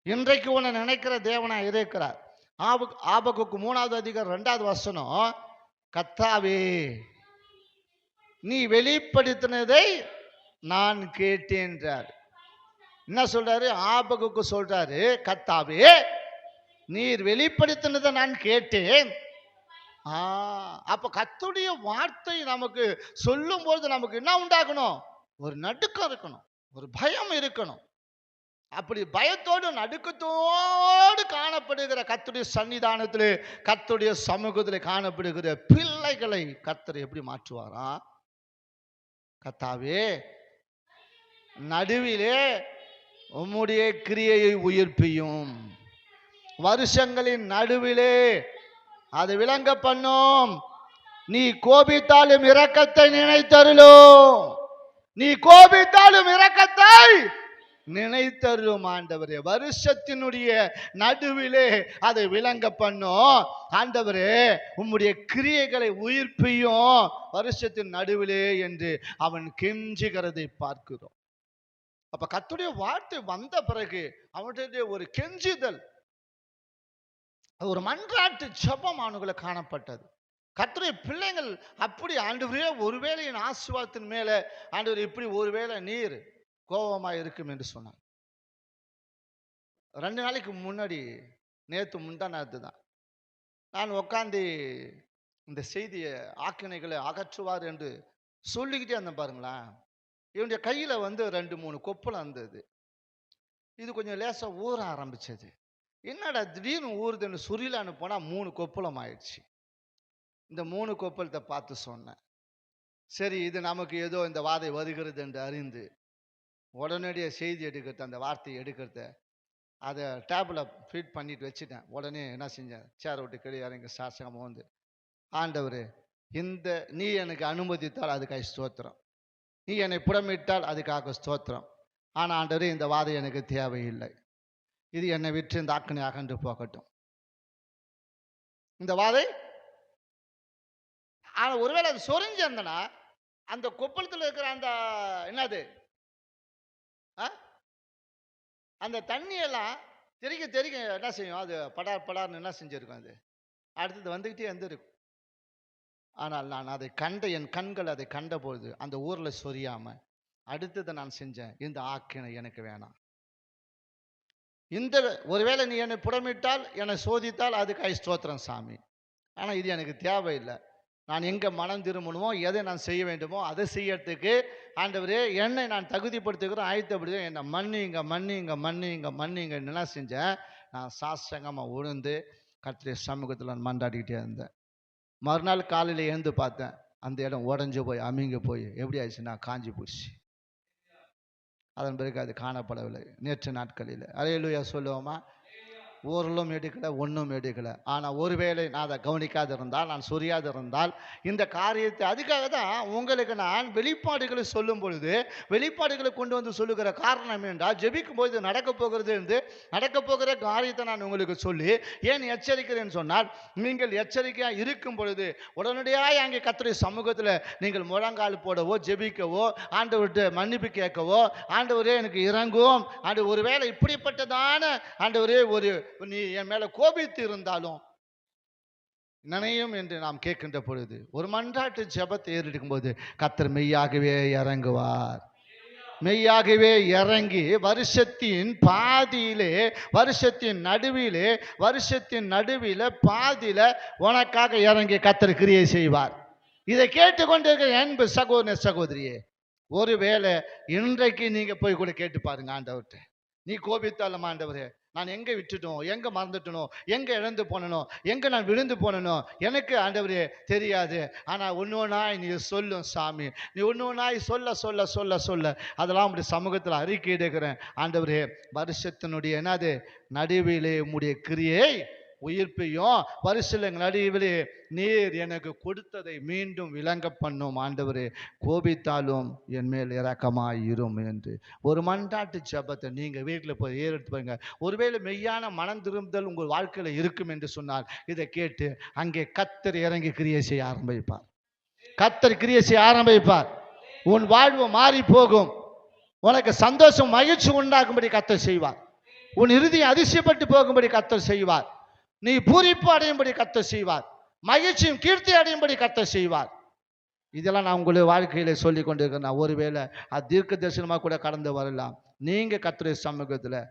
இன்றைக்கு உன்னை நினைக்கிற தேவனாய் இருக்கிறார். ஆபகுக்கு 3வது அதிகாரம் 2வது வசனம், கர்த்தாவே நீ வெளிப்படுத்தினதை நான் கேட்டேன்றார். என்ன சொல்றாரு? ஆபகுக்கு சொல்றாரு, கர்த்தாவே நீர் வெளிப்படுத்தினதை நான் கேட்டேன். அப்ப கர்த்தருடைய வார்த்தை நமக்கு சொல்லும் போது நமக்கு என்ன உண்டாகணும்? ஒரு நடுக்கம் இருக்கணும், ஒரு பயம் இருக்கணும். அப்படி பயத்தோடு நடுக்கத்தோடு காணப்படுகிற கர்த்தருடைய சன்னிதானத்திலே, கர்த்தருடைய சமூகத்திலே காணப்படுகிற பிள்ளைகளை கர்த்தர் எப்படி மாற்றுவாரா? கர்த்தாவே நடுவிலே உம்முடைய கிரியையை உயிர்ப்பியும், வருஷங்களின் நடுவிலே அது விளங்க பண்ணும். நீ கோபித்தாலும் இரக்கத்தை நினைத்தருளும். நீ கோபித்தாலும் இரக்கத்தை நினைத்தருளும் ஆண்டவரே. வருஷத்தினுடைய நடுவிலே அதை விளங்க பண்ணும் ஆண்டவரே. உம்முடைய கிரியைகளை உயிர்ப்பியும் வருஷத்தின் நடுவிலே என்று அவன் கெஞ்சுகிறதை பார்க்கிறோம். அப்ப கர்த்தருடைய வார்த்தை வந்த பிறகு அவனுடைய ஒரு கெஞ்சுதல், ஒரு மன்றாட்டு ஜெபம் அவனுக்குள்ள காணப்பட்டது. கர்த்தருடைய பிள்ளைகள் அப்படி ஆண்டவரே, ஒருவேளை என் ஆசீர்வாதத்தின் மேல ஆண்டவர் இப்படி ஒருவேளை நீர் கோபமா இருக்கும் என்று சொன்னார். 2 நாளைக்கு முன்னாடி, நேற்று முந்தா நேற்று தான் நான் உட்காந்து இந்த செய்தியை ஆக்கினைகளை அகற்றுவார் என்று சொல்லிக்கிட்டே இருந்தேன் பாருங்களேன். இவனுடைய கையில 2-3 கொப்பளம் இருந்தது. இது கொஞ்சம் லேசா ஊற ஆரம்பிச்சது. என்னடா திடீர்னு ஊறுதுன்னு சுரிலான்னு போனா 3 கொப்பளம் ஆயிடுச்சு. இந்த 3 கொப்பளத்தை பார்த்து சொன்னேன், சரி இது நமக்கு ஏதோ இந்த வாதை வருகிறது என்று அறிந்து உடனடியாக செய்தி எடுக்கிறது, அந்த வார்த்தையை எடுக்கிறத அதை டேபிளை ஃபீட் பண்ணிட்டு வச்சுட்டேன். உடனே என்ன செஞ்சேன், சேர் விட்டு கீழே இறங்கி சாசகமாக வந்து, ஆண்டவர் இந்த நீ எனக்கு அனுமதித்தால் அதுக்காக ஸ்தோத்திரம், நீ என்னை புடமிட்டால் அதுக்காக ஸ்தோத்திரம். ஆனால் ஆண்டவரே, இந்த வாதை எனக்கு தேவையில்லை, இது என்னை விட்டு இந்த ஆக்கினை அகன்று போகட்டும். இந்த வாதை ஒருவேளை அது சொரிஞ்சிருந்தனா அந்த கொப்பளத்தில் இருக்கிற அந்த என்னது அந்த தண்ணியெல்லாம் தெறிக்க தெறிக்க என்ன செய்யும், அது படார் படார்னு என்ன செஞ்சிருக்கும், அது அடுத்தது வந்துக்கிட்டே இருந்திருக்கும். ஆனால் நான் அதை கண்ட, என் கண்கள் அதை கண்டபோது அந்த ஊரில் சொரியாம அடுத்ததை நான் செஞ்சேன், இந்த ஆக்கினை எனக்கு வேணாம். இந்த ஒருவேளை நீ என்னை புடமிட்டால், என்னை சோதித்தால் அதுக்காக ஸ்தோத்திரம் சாமி, ஆனால் இது எனக்கு தேவையில்லை. நான் எங்கே மனம் திரும்பணுமோ, எதை நான் செய்ய வேண்டுமோ அதை செய்யறதுக்கு ஆண்டவரே என்னை நான் தகுதிப்படுத்துகிறேன், ஆயத்தப்படுகிறேன், என்னை மன்னிங்க மன்னிங்க மன்னிங்க மன்னிங்க என்ன செஞ்சேன். நான் சாஷ்டாங்கமாக உழுந்து கர்த்தருடைய சமூகத்தில் நான் மன்றாடிக்கிட்டே இருந்தேன். மறுநாள் காலையில் எழுந்து பார்த்தேன், அந்த இடம் உடஞ்சி போய் அமிங்க போய் எப்படி ஆயிடுச்சுன்னா காஞ்சி போச்சு. அதன் பிறகு அது காணப்படவில்லை நேற்று நாட்களில். அல்லேலூயா சொல்லுவோமா? ஊரிலும் எடுக்கலை, ஒன்றும் எடுக்கலை. ஆனால் ஒருவேளை நான் அதை கவனிக்காது இருந்தால், நான் சொரியாது இருந்தால், இந்த காரியத்தை அதுக்காக தான் உங்களுக்கு நான் வெளிப்பாடுகளை சொல்லும் பொழுது வெளிப்பாடுகளை கொண்டு வந்து சொல்லுகிற காரணம் என்றால், ஜெபிக்கும் போது நடக்க போகிறது என்று நடக்க போகிற காரியத்தை நான் உங்களுக்கு சொல்லி ஏன் எச்சரிக்கிறேன்னு சொன்னால், நீங்கள் எச்சரிக்கையாக இருக்கும் பொழுது உடனடியாக அங்கே கர்த்தருடைய சமூகத்தில் நீங்கள் முழங்கால் போடவோ, ஜெபிக்கவோ, ஆண்டவர்கிட்ட மன்னிப்பு கேட்கவோ, ஆண்டவரே எனக்கு இறங்கும், ஆண்டு ஒருவேளை இப்படிப்பட்டதான ஆண்டவரே ஒரு நீ என் மேல கோபித்து இருந்தாலும் நினையும் என்று நாம் கேட்கின்ற பொழுது, ஒரு மன்றாட்டு ஜெபத்தை ஏறெடுக்கும் போது கர்த்தர் மெய்யாகவே இறங்குவார். மெய்யாகவே இறங்கி வருஷத்தின் பாதியிலே, வருஷத்தின் நடுவிலே பாதியில உனக்காக இறங்கி கர்த்தர் கிரியை செய்வார். இதை கேட்டுக்கொண்டிருக்கிற அன்பு சகோதர சகோதரியே, ஒருவேளை இன்றைக்கு நீங்க போய் கூட கேட்டு பாருங்க ஆண்டவர்கிட்ட, நீ கோபித்தாலும் ஆண்டவரே நான் எங்கே விட்டுட்டோம், எங்கே மறந்துட்டனோ, எங்கே இழந்து போனனோ, எங்கே நான் விழுந்து போனனோ எனக்கு ஆண்டவரே தெரியாது. ஆனால் ஒன்னொன்னாய் நீ சொல்லும் சாமி, நீ ஒன்னொன்னாய் சொல்ல சொல்ல சொல்ல சொல்ல அதெல்லாம் உடைய சமூகத்தில் அறிக்கையிடுகிறேன். ஆண்டவரே, வருஷத்தினுடைய என்னது நடுவிலே உம்முடைய கிரியை உயிர்ப்பையும் வருஷல நடுவிலே நீர் எனக்கு கொடுத்ததை மீண்டும் விளங்க பண்ணும். ஆண்டவரே, கோபித்தாலும் என் மேல் இரக்கமாயிரும் என்று ஒரு மன்றாட்டு ஜெபத்தை நீங்கள் வீட்டில் போய் ஏறெடுத்து பாருங்க. ஒருவேளை மெய்யான மனம் திரும்புதல் உங்கள் வாழ்க்கையில் இருக்கும் என்று சொன்னால், இதை கேட்டு அங்கே கர்த்தர் இறங்கி கிரியை செய்ய ஆரம்பிப்பார். கர்த்தர் கிரியை செய்ய ஆரம்பிப்பார். உன் வாழ்வு மாறி போகும். உனக்கு சந்தோஷம் மகிழ்ச்சி உண்டாகும்படி கர்த்தர் செய்வார். உன் இறுதி அதிசயப்பட்டு போகும்படி கர்த்தர் செய்வார். நீ பூரிப்பு அடையும்படி கர்த்தர் செய்வார். மகிழ்ச்சியும் கீர்த்தி அடையும்படி கர்த்தர் செய்வார். இதெல்லாம் நான் உங்களுடைய வாழ்க்கையில சொல்லி கொண்டிருக்கிறேன். ஒருவேளை அது தீர்க்க தரிசனமாக கூட கடந்து வரலாம். நீங்க கர்த்தருடைய சமூகத்துல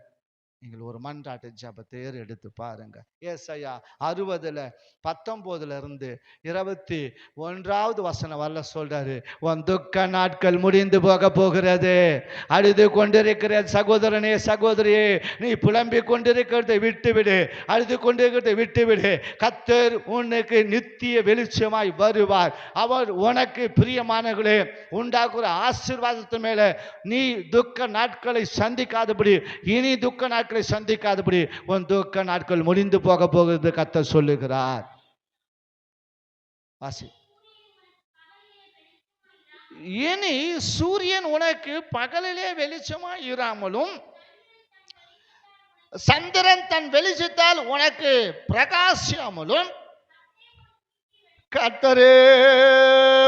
நீங்கள் ஒரு மன்றாட்டு ஜெபத்தை எடுத்து பாருங்க. ஏசாயா 60:19 21 வசனம் வரல சொல்றாரு, உன் துக்க நாட்கள் முடிந்து போக போகிறது. அழுது கொண்டிருக்கிற சகோதரனே சகோதரியே, நீ புலம்பிக் கொண்டிருக்கிறதை விட்டுவிடு, அழுது கொண்டிருக்கிறதை விட்டுவிடு. கர்த்தர் உனக்கு நித்திய வெளிச்சமாய் வருவார். அவர் உனக்கு பிரியமானவர்களே உண்டாக்குற ஆசீர்வாதத்தின் மேல நீ துக்க நாட்களை சந்திக்காதபடி, இனி துக்க நாட்கள் சந்திக்காதபடி உன் துக்க நாட்கள் முடிந்து போக போகிறது கர்த்தர் சொல்லுகிறார். வாசி. இனி சூரியன் உனக்கு பகலிலே வெளிச்சமாய் இராமலும் சந்திரன் தன் வெளிச்சத்தால் உனக்கு பிரகாசியாமலும் கர்த்தரே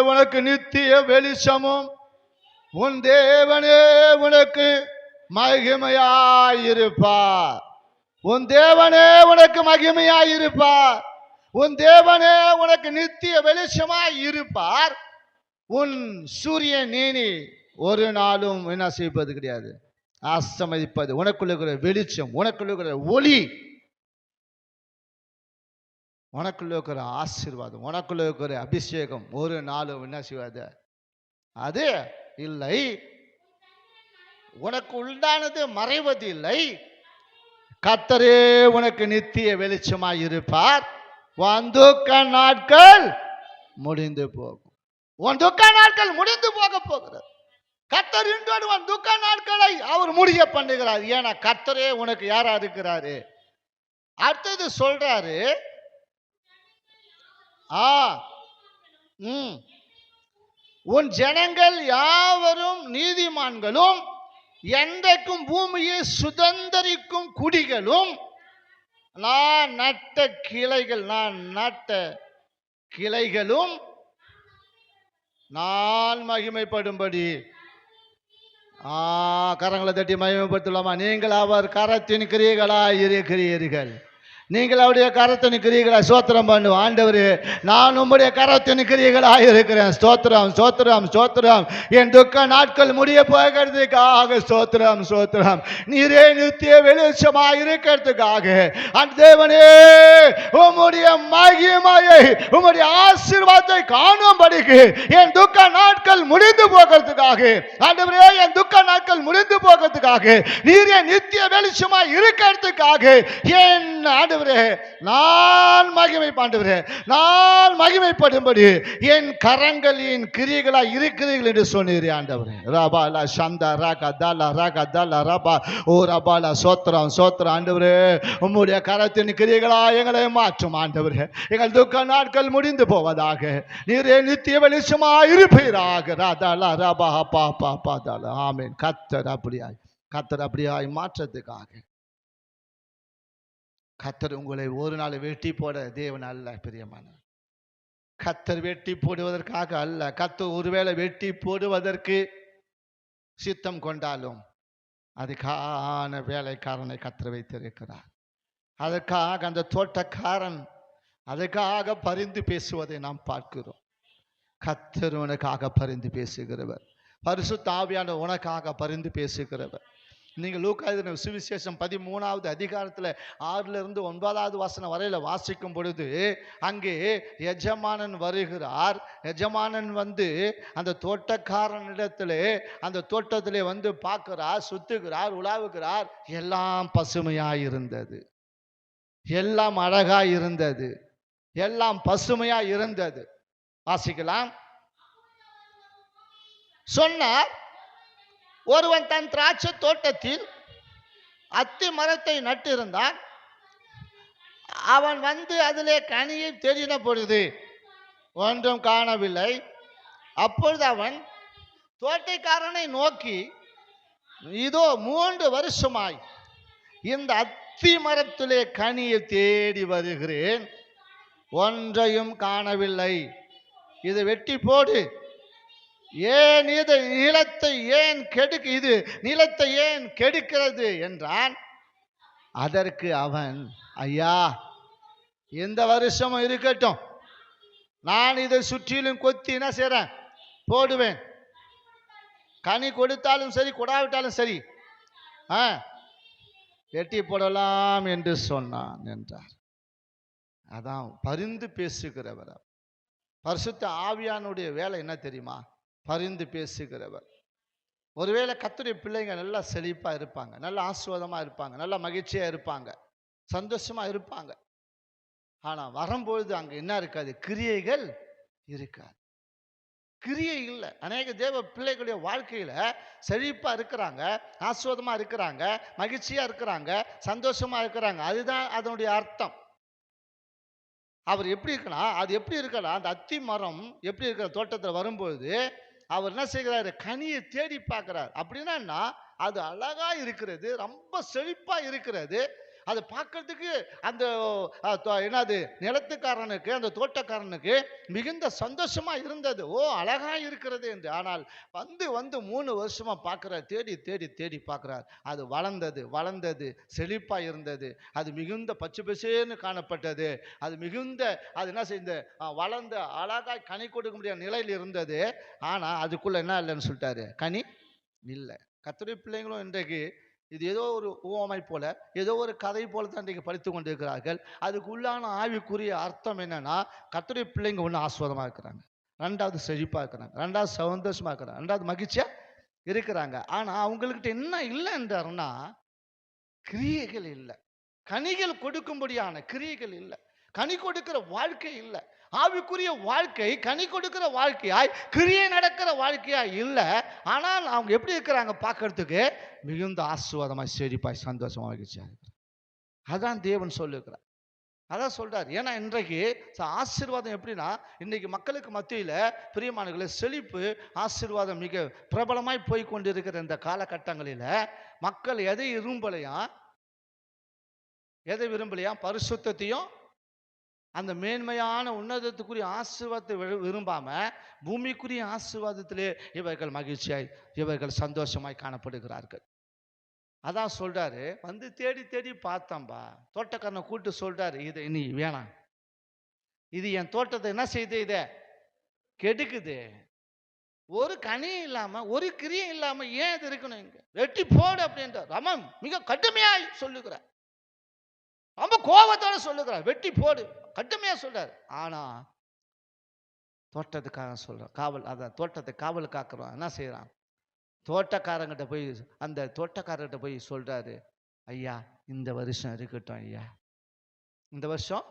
உனக்கு நித்திய வெளிச்சமும் உன் தேவனே உனக்கு மகிமையாயிருப்பார். உன் தேவனே உனக்கு மகிமையாயிருப்பார். உன் தேவனே உனக்கு நித்திய வெளிச்சமாய் இருப்பார். உன் சூரியன் நீ ஒரு நாளும் என்ன செய்வது கிடையாது, அஸ்தமதிப்பது. உனக்குள்ள இருக்கிற வெளிச்சம், உனக்குள்ள இருக்கிற ஒளி, உனக்குள்ள இருக்கிற ஆசீர்வாதம், உனக்குள்ள இருக்கிற அபிஷேகம் ஒரு நாளும் என்ன செய்வது அது இல்லை. உனக்கு உண்டானது மறைவது இல்லை. கர்த்தரே உனக்கு நித்திய வெளிச்சமாய் இருப்பார். உன் துக்க நாட்கள் முடிந்து போகும். உன் துக்க நாட்கள் முடிந்து போக போகிறது. கர்த்தர் இன்றோடு உன் துக்க நாட்களை அவர் முடிய பண்ணுகிறார். ஏன்னா கர்த்தரே உனக்கு யாரா இருக்கிறாரு. அடுத்தது சொல்றாரு, உன் ஜனங்கள் யாவரும் நீதிமான்களும் என்றைக்கும் பூமியை சுதந்தரிக்கும் குடிகளும் நான் நட்ட கிளைகளும் நான் மகிமைப்படும்படி. கரங்களை தட்டி மகிமைப்படுத்தலாமா? நீங்கள் அவர் கரத்தின் கிரியைகளாய் இருக்கிறீர்கள். நீங்கள் அவருடைய கரத்தின் கிரியைகளை ஸ்தோத்திரம் பண்ணுவோம். ஆண்டவரே, நான் உம்முடைய கரத்தின் கிரியைகளாக இருக்கிறேன். ஸ்தோத்திரம் ஸ்தோத்திரம் ஸ்தோத்திரம். என் துக்க நாட்கள் முடிய போகிறதுக்காக ஸ்தோத்திரம் ஸ்தோத்திரம். நீரே நித்திய வெளிச்சமாக இருக்கிறதுக்காக அந்த தேவனே உம்முடைய மகிமையை, உம்முடைய ஆசீர்வாதத்தை காணும்படிக்கு என் துக்க நாட்கள் முடிந்து போகிறதுக்காக, ஆண்டவரே என் துக்க நாட்கள் முடிந்து போகிறதுக்காக, நீரே நித்திய வெளிச்சமாக இருக்கிறதுக்காக என் நான் மகிமைப்படும்படி என் கரங்களின் கிரியைகளாய் இருக்கிறீர்கள் என்று சொன்னீரே ஆண்டவரே. ரபாலா சந்தா ராகா தாலா ராகா தாலா ரபா ஓ ரபாலா சோத்ரம் சோத்ரம். ஆண்டவரே உம்முடைய கரத்தின் கிரியைகளாய் எங்களை மாற்றும் ஆண்டவரே. எங்கள் துக்க நாட்கள் முடிந்து போவதாக. நீரே நித்திய வெளிச்சமாய் இருப்பீராக. ராதாலா ரபா பா பா பா தாலா. ஆமென். கர்த்தர் அப்படியாய் மாற்றத்துக்காக. கர்த்தர் உங்களை ஒரு நாள் வெட்டி போட தேவன் அல்ல பிரியமான. கர்த்தர் வெட்டி போடுவதற்காக அல்ல. கர்த்தர் ஒருவேளை வெட்டி போடுவதற்கு சித்தம் கொண்டாலும் அதுக்கான வேலைக்காரனை கர்த்தர் வைத்திருக்கிறார். அதற்காக அந்த தோட்டக்காரன் அதற்காக பரிந்து பேசுவதை நாம் பார்க்கிறோம். கர்த்தர் உனக்காக பரிந்து பேசுகிறவர். பரிசுத்த ஆவியானவர் உனக்காக பரிந்து பேசுகிறவர். நீங்கள் லூக்கா எழுதின சுவிசேஷம் 13வது அதிகாரத்தில் 6-9 வசனம் வரையில வாசிக்கும் பொழுது அங்கே எஜமானன் வருகிறார். எஜமானன் வந்து அந்த தோட்டக்காரனிடத்திலே அந்த தோட்டத்திலே வந்து பார்க்கிறார், சுத்துகிறார், உலாவுகிறார். எல்லாம் பசுமையாய் இருந்தது, எல்லாம் அழகாய் இருந்தது, எல்லாம் பசுமையாய் இருந்தது. வாசிக்கலாம். சொன்னார், ஒருவன் தன் திராட்சை தோட்டத்தில் அத்தி மரத்தை நட்டிருந்தான். அவன் வந்து அதிலே கனியை தேடின பொழுது ஒன்றும் காணவில்லை. அப்பொழுது அவன் தோட்டக்காரனை நோக்கி, இதோ 3 வருஷமாய் இந்த அத்தி மரத்திலே கனியை தேடி வருகிறேன், ஒன்றையும் காணவில்லை. இதை வெட்டி போடு. ஏன் இது நிலத்தை ஏன் கெடுக்கிறது என்றான். அதற்கு அவன், ஐயா, இந்த வருஷமும் இருக்கட்டும், நான் இதை சுற்றிலும் கொத்தி என்ன செய்றேன், போடுவேன். கனி கொடுத்தாலும் சரி, கொடாவிட்டாலும் சரி, வெட்டி போடலாம் என்று சொன்னான் என்றார். அதான் பரிந்து பேசுகிறவர். பரிசுத்த ஆவியானுடைய வேலை என்ன தெரியுமா? பரிந்து பேசுகிறவர். ஒருவேளை கர்த்தருடைய பிள்ளைங்க நல்லா செழிப்பா இருப்பாங்க, நல்ல ஆசீர்வாதமா இருப்பாங்க, நல்ல மகிழ்ச்சியா இருப்பாங்க, சந்தோஷமா இருப்பாங்க. ஆனா வரும்பொழுது அங்க என்ன இருக்காது? கிரியைகள் இருக்காது. கிரியை இல்லை. அநேக தேவ பிள்ளைகளுடைய வாழ்க்கையில செழிப்பா இருக்கிறாங்க, ஆசீர்வாதமா இருக்கிறாங்க, மகிழ்ச்சியா இருக்கிறாங்க, சந்தோஷமா இருக்கிறாங்க. அதுதான் அதனுடைய அர்த்தம். அவர் எப்படி இருக்கலாம், அது எப்படி இருக்கலாம், அந்த அத்தி மரம் எப்படி இருக்கிற தோட்டத்தில் வரும்பொழுது அவர் என்ன செய்கிறாரு? கனியை தேடி பார்க்கிறார். அப்படின்னா அது அழகா இருக்கிறது, ரொம்ப செழிப்பா இருக்கிறது. அதை பார்க்கறதுக்கு அந்த என்னது நிலத்துக்காரனுக்கு, அந்த தோட்டக்காரனுக்கு மிகுந்த சந்தோஷமா இருந்தது. ஓ, அழகா இருக்கிறது என்று. ஆனால் வந்து வந்து 3 வருஷமா பார்க்கிறார், தேடி தேடி தேடி பார்க்கிறார். அது வளர்ந்தது வளர்ந்தது, செழிப்பா இருந்தது. அது மிகுந்த பச்சை பசேன்னு காணப்பட்டது. அது மிகுந்த அது என்ன செய்த வளர்ந்த அழகாய் கனி கொடுக்க முடியாத நிலையில் இருந்தது. ஆனா அதுக்குள்ள என்ன இல்லைன்னு சொல்லிட்டாரு? கனி இல்லை. கர்த்தருடைய பிள்ளைங்களும் இன்றைக்கு இது ஏதோ ஒரு உவமை போல, ஏதோ ஒரு கதை போல தான் இன்றைக்கு படித்து கொண்டிருக்கிறார்கள். அதுக்குள்ளான ஆவிக்குரிய அர்த்தம் என்னன்னா, கர்த்தருடைய பிள்ளைங்க ஒன்று ஆஸ்வாதமா இருக்கிறாங்க, 2வது செழிப்பா இருக்கிறாங்க, 2வது சந்தோஷமா இருக்கிறாங்க, 2வது மகிழ்ச்சியா இருக்கிறாங்க. ஆனா அவங்கள்கிட்ட என்ன இல்லை என்றாருன்னா, கிரியைகள் இல்லை. கனிகள் கொடுக்கும்படியான கிரியைகள் இல்லை. கனி கொடுக்கிற வாழ்க்கை இல்லை. ஆவிக்குரிய வாழ்க்கை கனி கொடுக்கிற வாழ்க்கையாய், கிரியை நடக்கிற வாழ்க்கையாய் இல்லை. ஆனால் அவங்க எப்படி இருக்கிறாங்க? பார்க்கறதுக்கு மிகுந்த ஆசீர்வாதமாய், செழிப்பாய், சந்தோஷமா, மகிழ்ச்சியா இருக்கிறாங்க. அதான் தேவன் சொல்லுகிறார். அதான் சொல்றார். ஏன்னா இன்றைக்கு ஆசீர்வாதம் எப்படின்னா, இன்னைக்கு மக்களுக்கு மத்தியில பிரியமானவர்களே, செழிப்பு ஆசீர்வாதம் மிக பிரபலமாய் போய் கொண்டிருக்கிற இந்த காலகட்டங்களில மக்கள் எதை விரும்பலையா? பரிசுத்தத்தையும் அந்த மேன்மையான உன்னதத்துக்குரிய ஆசீர்வாதத்தை விரும்பாம, பூமிக்குரிய ஆசீர்வாதத்திலே இவர்கள் மகிழ்ச்சியாய், இவர்கள் சந்தோஷமாய் காணப்படுகிறார்கள். அதான் சொல்றாரு, வந்து தேடி தேடி பார்த்தம்பா. தோட்டக்காரனை கூட்டு சொல்றாரு, இது நீ வேணாம், இது என் தோட்டத்தை என்ன செய்து இத கெடுக்குது. ஒரு கனி இல்லாம, ஒரு கிரியும் இல்லாம ஏன் இது இருக்கணும்? இங்க வெட்டி போடு அப்படின்றார். ரமன் மிக கடுமையாய் சொல்லுகிறார், ரொம்ப கோபத்தோட சொல்லுகிறார், வெட்டி போடு கடுமையா சொல்றாரு. ஆனா தோட்டத்துக்காக சொல்றான், காவல், அதான் தோட்டத்தை காவல் காக்குறான். என்ன செய்யறான்? தோட்டக்காரங்கிட்ட போய், அந்த தோட்டக்காரர்கிட்ட போய் சொல்றாரு, ஐயா இந்த வருஷம் இருக்கட்டும் ஐயா, இந்த வருஷம்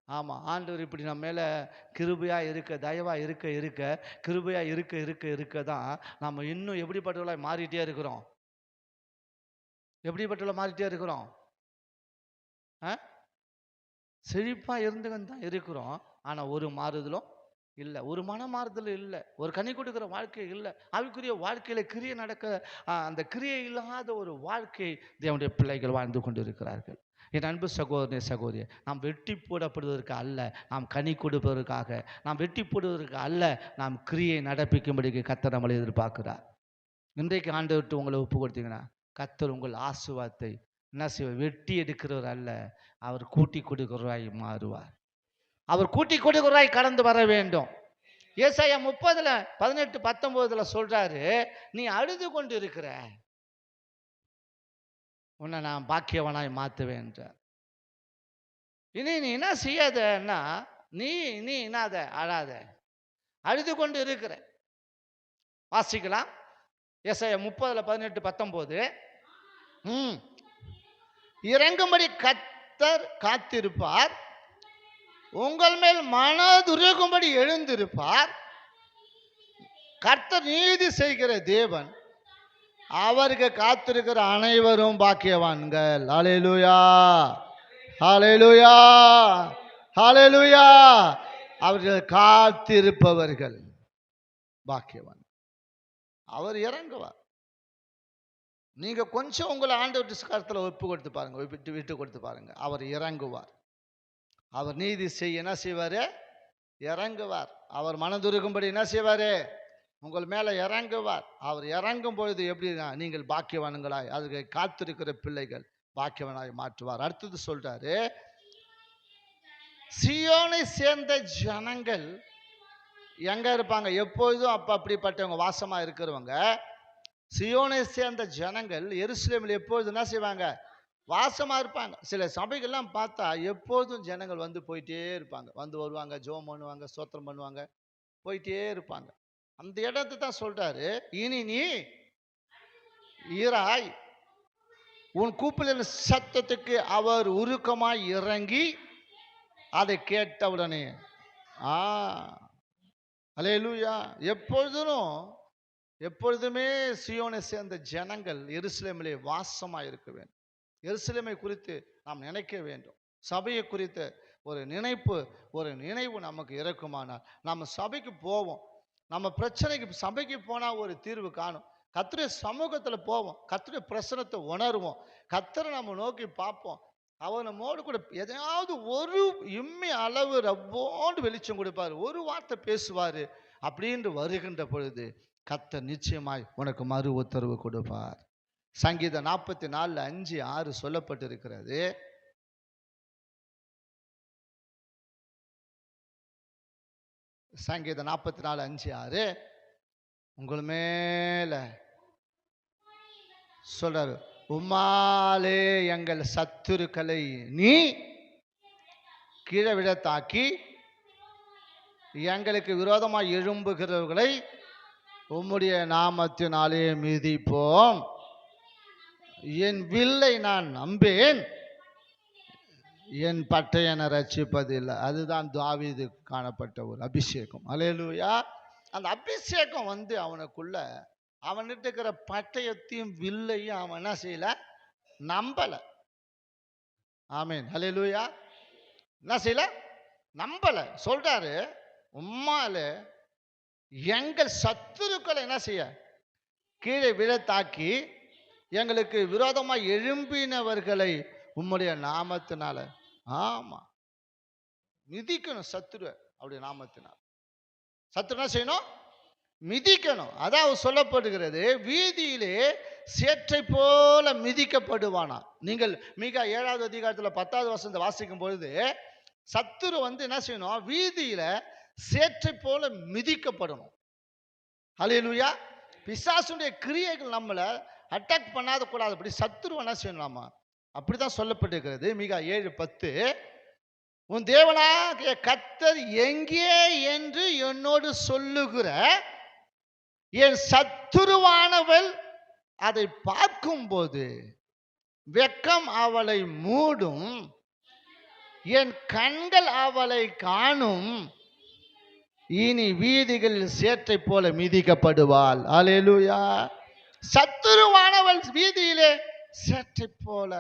ஆமா, ஆண்டவர் இப்படி நம்ம மேல கிருபையா இருக்க, தயவா இருக்க இருக்க, கிருபையா இருக்க இருக்க இருக்க தான் நம்ம இன்னும் எப்படிப்பட்டவர்களாய் மாறிட்டே இருக்கிறோம். எப்படிப்பட்டவர்களா மாறிட்டே இருக்கிறோம்? செழிப்பா இருந்துன்னு தான் இருக்கிறோம். ஆனா ஒரு மாறுதலும் இல்லை, ஒரு மன மாறுதலும் இல்லை, ஒரு கனி கொடுக்கிற வாழ்க்கை இல்லை. ஆவிக்குரிய வாழ்க்கையில கிரியை நடக்க, அந்த கிரியை இல்லாத ஒரு வாழ்க்கை தேவனுடைய பிள்ளைகள் வாழ்ந்து கொண்டு இருக்கிறார்கள். என் அன்பு சகோதரனே, சகோதரி, நாம் வெட்டி போடப்படுவதற்கு அல்ல, நாம் கனி கொடுப்பதற்காக, நாம் வெட்டி போடுவதற்கு அல்ல, நாம் கிரியை நடப்பிக்கும்படிக்கு கர்த்தர் நம்மளை எதிர்பார்க்கிறார். இன்றைக்கு ஆண்டவர்கிட்ட உங்களை ஒப்பு கொடுத்தீங்கன்னா, கர்த்தர் உங்கள் ஆசீர்வாதத்தை என்ன செய்வார்? வெட்டி எடுக்கிறவர் அல்ல, அவர் கூட்டி கொடுக்கிறவராய் மாறுவார். அவர் கூட்டி கொடுக்கிறவராய் கடந்து வர வேண்டும். ஏசாயா 30:18-19 சொல்றாரு, நீ அழுது கொண்டு இருக்கிற, உன்னை நான் பாக்கியவனாய் மாற்றுவேன் என்றார். இனி நீ என்ன செய்யாதன்னா, நீ என்னாத, அழாத, அழுது கொண்டு இருக்கிற. வாசிக்கலாம், ஏசாயா 30:18-19. இறங்கும்படி கர்த்தர் காத்திருப்பார், உங்கள் மேல் மனதுருகும்படி எழுந்திருப்பார். கர்த்தர் நீதி செய்கிற தேவன், அவருக்கு காத்திருக்கிற அனைவரும் பாக்கியவான்கள். ஹல்லேலூயா, ஹல்லேலூயா, ஹல்லேலூயா. அவர்கள் காத்திருப்பவர்கள் பாக்கியவான். அவர் இறங்குவார். நீங்க கொஞ்சம் உங்களை ஆண்டவர் கரத்துல ஒப்பு கொடுத்து பாருங்க, விட்டு கொடுத்து பாருங்க, அவர் இறங்குவார். அவர் நீதி செய்ய என்ன செய்வாரு? இறங்குவார். அவர் மனதுருகும்படி என்ன செய்வாரு? உங்கள் மேல இறங்குவார். அவர் இறங்கும் பொழுது எப்படின்னா, நீங்கள் பாக்கியவான்களாய், அதுக்கு காத்திருக்கிற பிள்ளைகள் பாக்கியவனாய் மாற்றுவார். அடுத்தது சொல்றாரு, சீயோனை சேர்ந்த ஜனங்கள் எங்க இருப்பாங்க? எப்பொழுதும் அப்படிப்பட்டவங்க வாசமா இருக்கிறவங்க, சீயோனை சேர்ந்த ஜனங்கள் எருசலேமில் எப்பொழுதும் என்ன செய்வாங்க? வாசமா இருப்பாங்க. சில சபைகள்லாம் பார்த்தா எப்போதும் ஜனங்கள் வந்து போயிட்டே இருப்பாங்க, வந்து வருவாங்க, ஜெபம் பண்ணுவாங்க, ஸ்தோத்திரம் பண்ணுவாங்க, போயிட்டே இருப்பாங்க. அந்த இடத்தை தான் சொல்றாரு, இனி நீ ஈராய், உன் கூப்பிடுகிற சத்தத்துக்கு அவர் உருக்கமாய் இறங்கி அதை கேட்டவுடனே அல்லேலூயா. எப்பொழுதுமே சீயோனை சேர்ந்த ஜனங்கள் எருசலேமிலே வாசமாய் இருக்க வேண்டும். எருசலேமை குறித்து நாம் நினைக்க வேண்டும். சபையை குறித்த ஒரு நினைவு நமக்கு இருக்குமானால் நம்ம சபைக்கு போவோம். நம்ம பிரச்சனைக்கு சபைக்கு போனால் ஒரு தீர்வு காணும். கர்த்தருடைய சமூகத்தில் போவோம், கர்த்தருடைய பிரசனத்தை உணர்வோம், கர்த்தரை நம்ம நோக்கி பார்ப்போம். அவர் நம்மோடு கூட எதையாவது ஒரு இம்மி அளவு ரப்போண்டு வெளிச்சம் கொடுப்பார், ஒரு வார்த்தை பேசுவார். அப்படின்று வருகின்ற பொழுது கர்த்தர் நிச்சயமாய் உனக்கு மறு உத்தரவு கொடுப்பார். சங்கீதம் 44:5-6 சொல்லப்பட்டிருக்கிறது. சங்கீதம் 44:5-6 உங்கள் மேல சொல்றாரு, உம்மாலே எங்கள் சத்துருக்களை நீ கீழே விழத்தாக்கி எங்களுக்கு விரோதமாக எழும்புகிறவர்களை உம்முடைய நாமத்தினாலே மிதிப்போம். என் வில்லை நான் நம்பேன், என் பட்டயனை ரட்சிப்பதில்லை. அதுதான் தாவீது காணப்பட்ட ஒரு அபிஷேகம். அல்லேலூயா. அந்த அபிஷேகம் அவனுக்குள்ள, அவன்கிட்ட இருக்கிற பட்டயத்தையும் வில்லையும் அவன் என்ன செய்யல, நம்பல. ஆமீன். அல்லேலூயா. என்ன செய்யல, நம்பல. சொல்றாரு, உம்மால எங்கள் சத்துருக்களை என்ன செய்ய கீழே விழத்தாக்கி எங்களுக்கு விரோதமாக எழும்பினவர்களை உம்முடைய நாமத்தினால. ஆமா, மிதிக்கணும் சத்துருவை அவருடைய நாமத்தினால். சத்துரு என்ன செய்யணும், மிதிக்கணும். அதாவது சொல்லப்படுகிறது, வீதியிலே சேற்றை போல மிதிக்கப்படுவானா. நீங்கள் மிக 7வது அதிகாரத்தில் 10வது வசனத்தை வாசிக்கும் பொழுது சத்துரு என்ன செய்யணும், வீதியில சேற்றை போல மிதிக்கப்படணும். அல்லேலூயா. பிசாசுடைய கிரியைகள் நம்மளை அட்டாக் பண்ணாத கூடாது, அப்படி சத்துரு என்ன செய்யணுமா, அப்படிதான் சொல்லப்பட்டிருக்கிறது. மிக 7:10 உன் தேவனாகிய கர்த்தர் எங்கே என்று என்னோடு சொல்லுகிற என் சத்துருவானவள் அதை பார்க்கும்போது வெட்கம் அவளை மூடும், என் கண்கள் அவளை காணும், இனி வீதிகளில் சேற்றை போல மிதிக்கப்படுவாள். அல்லேலூயா. சத்துருவானவள் வீதியிலே சேற்றை போல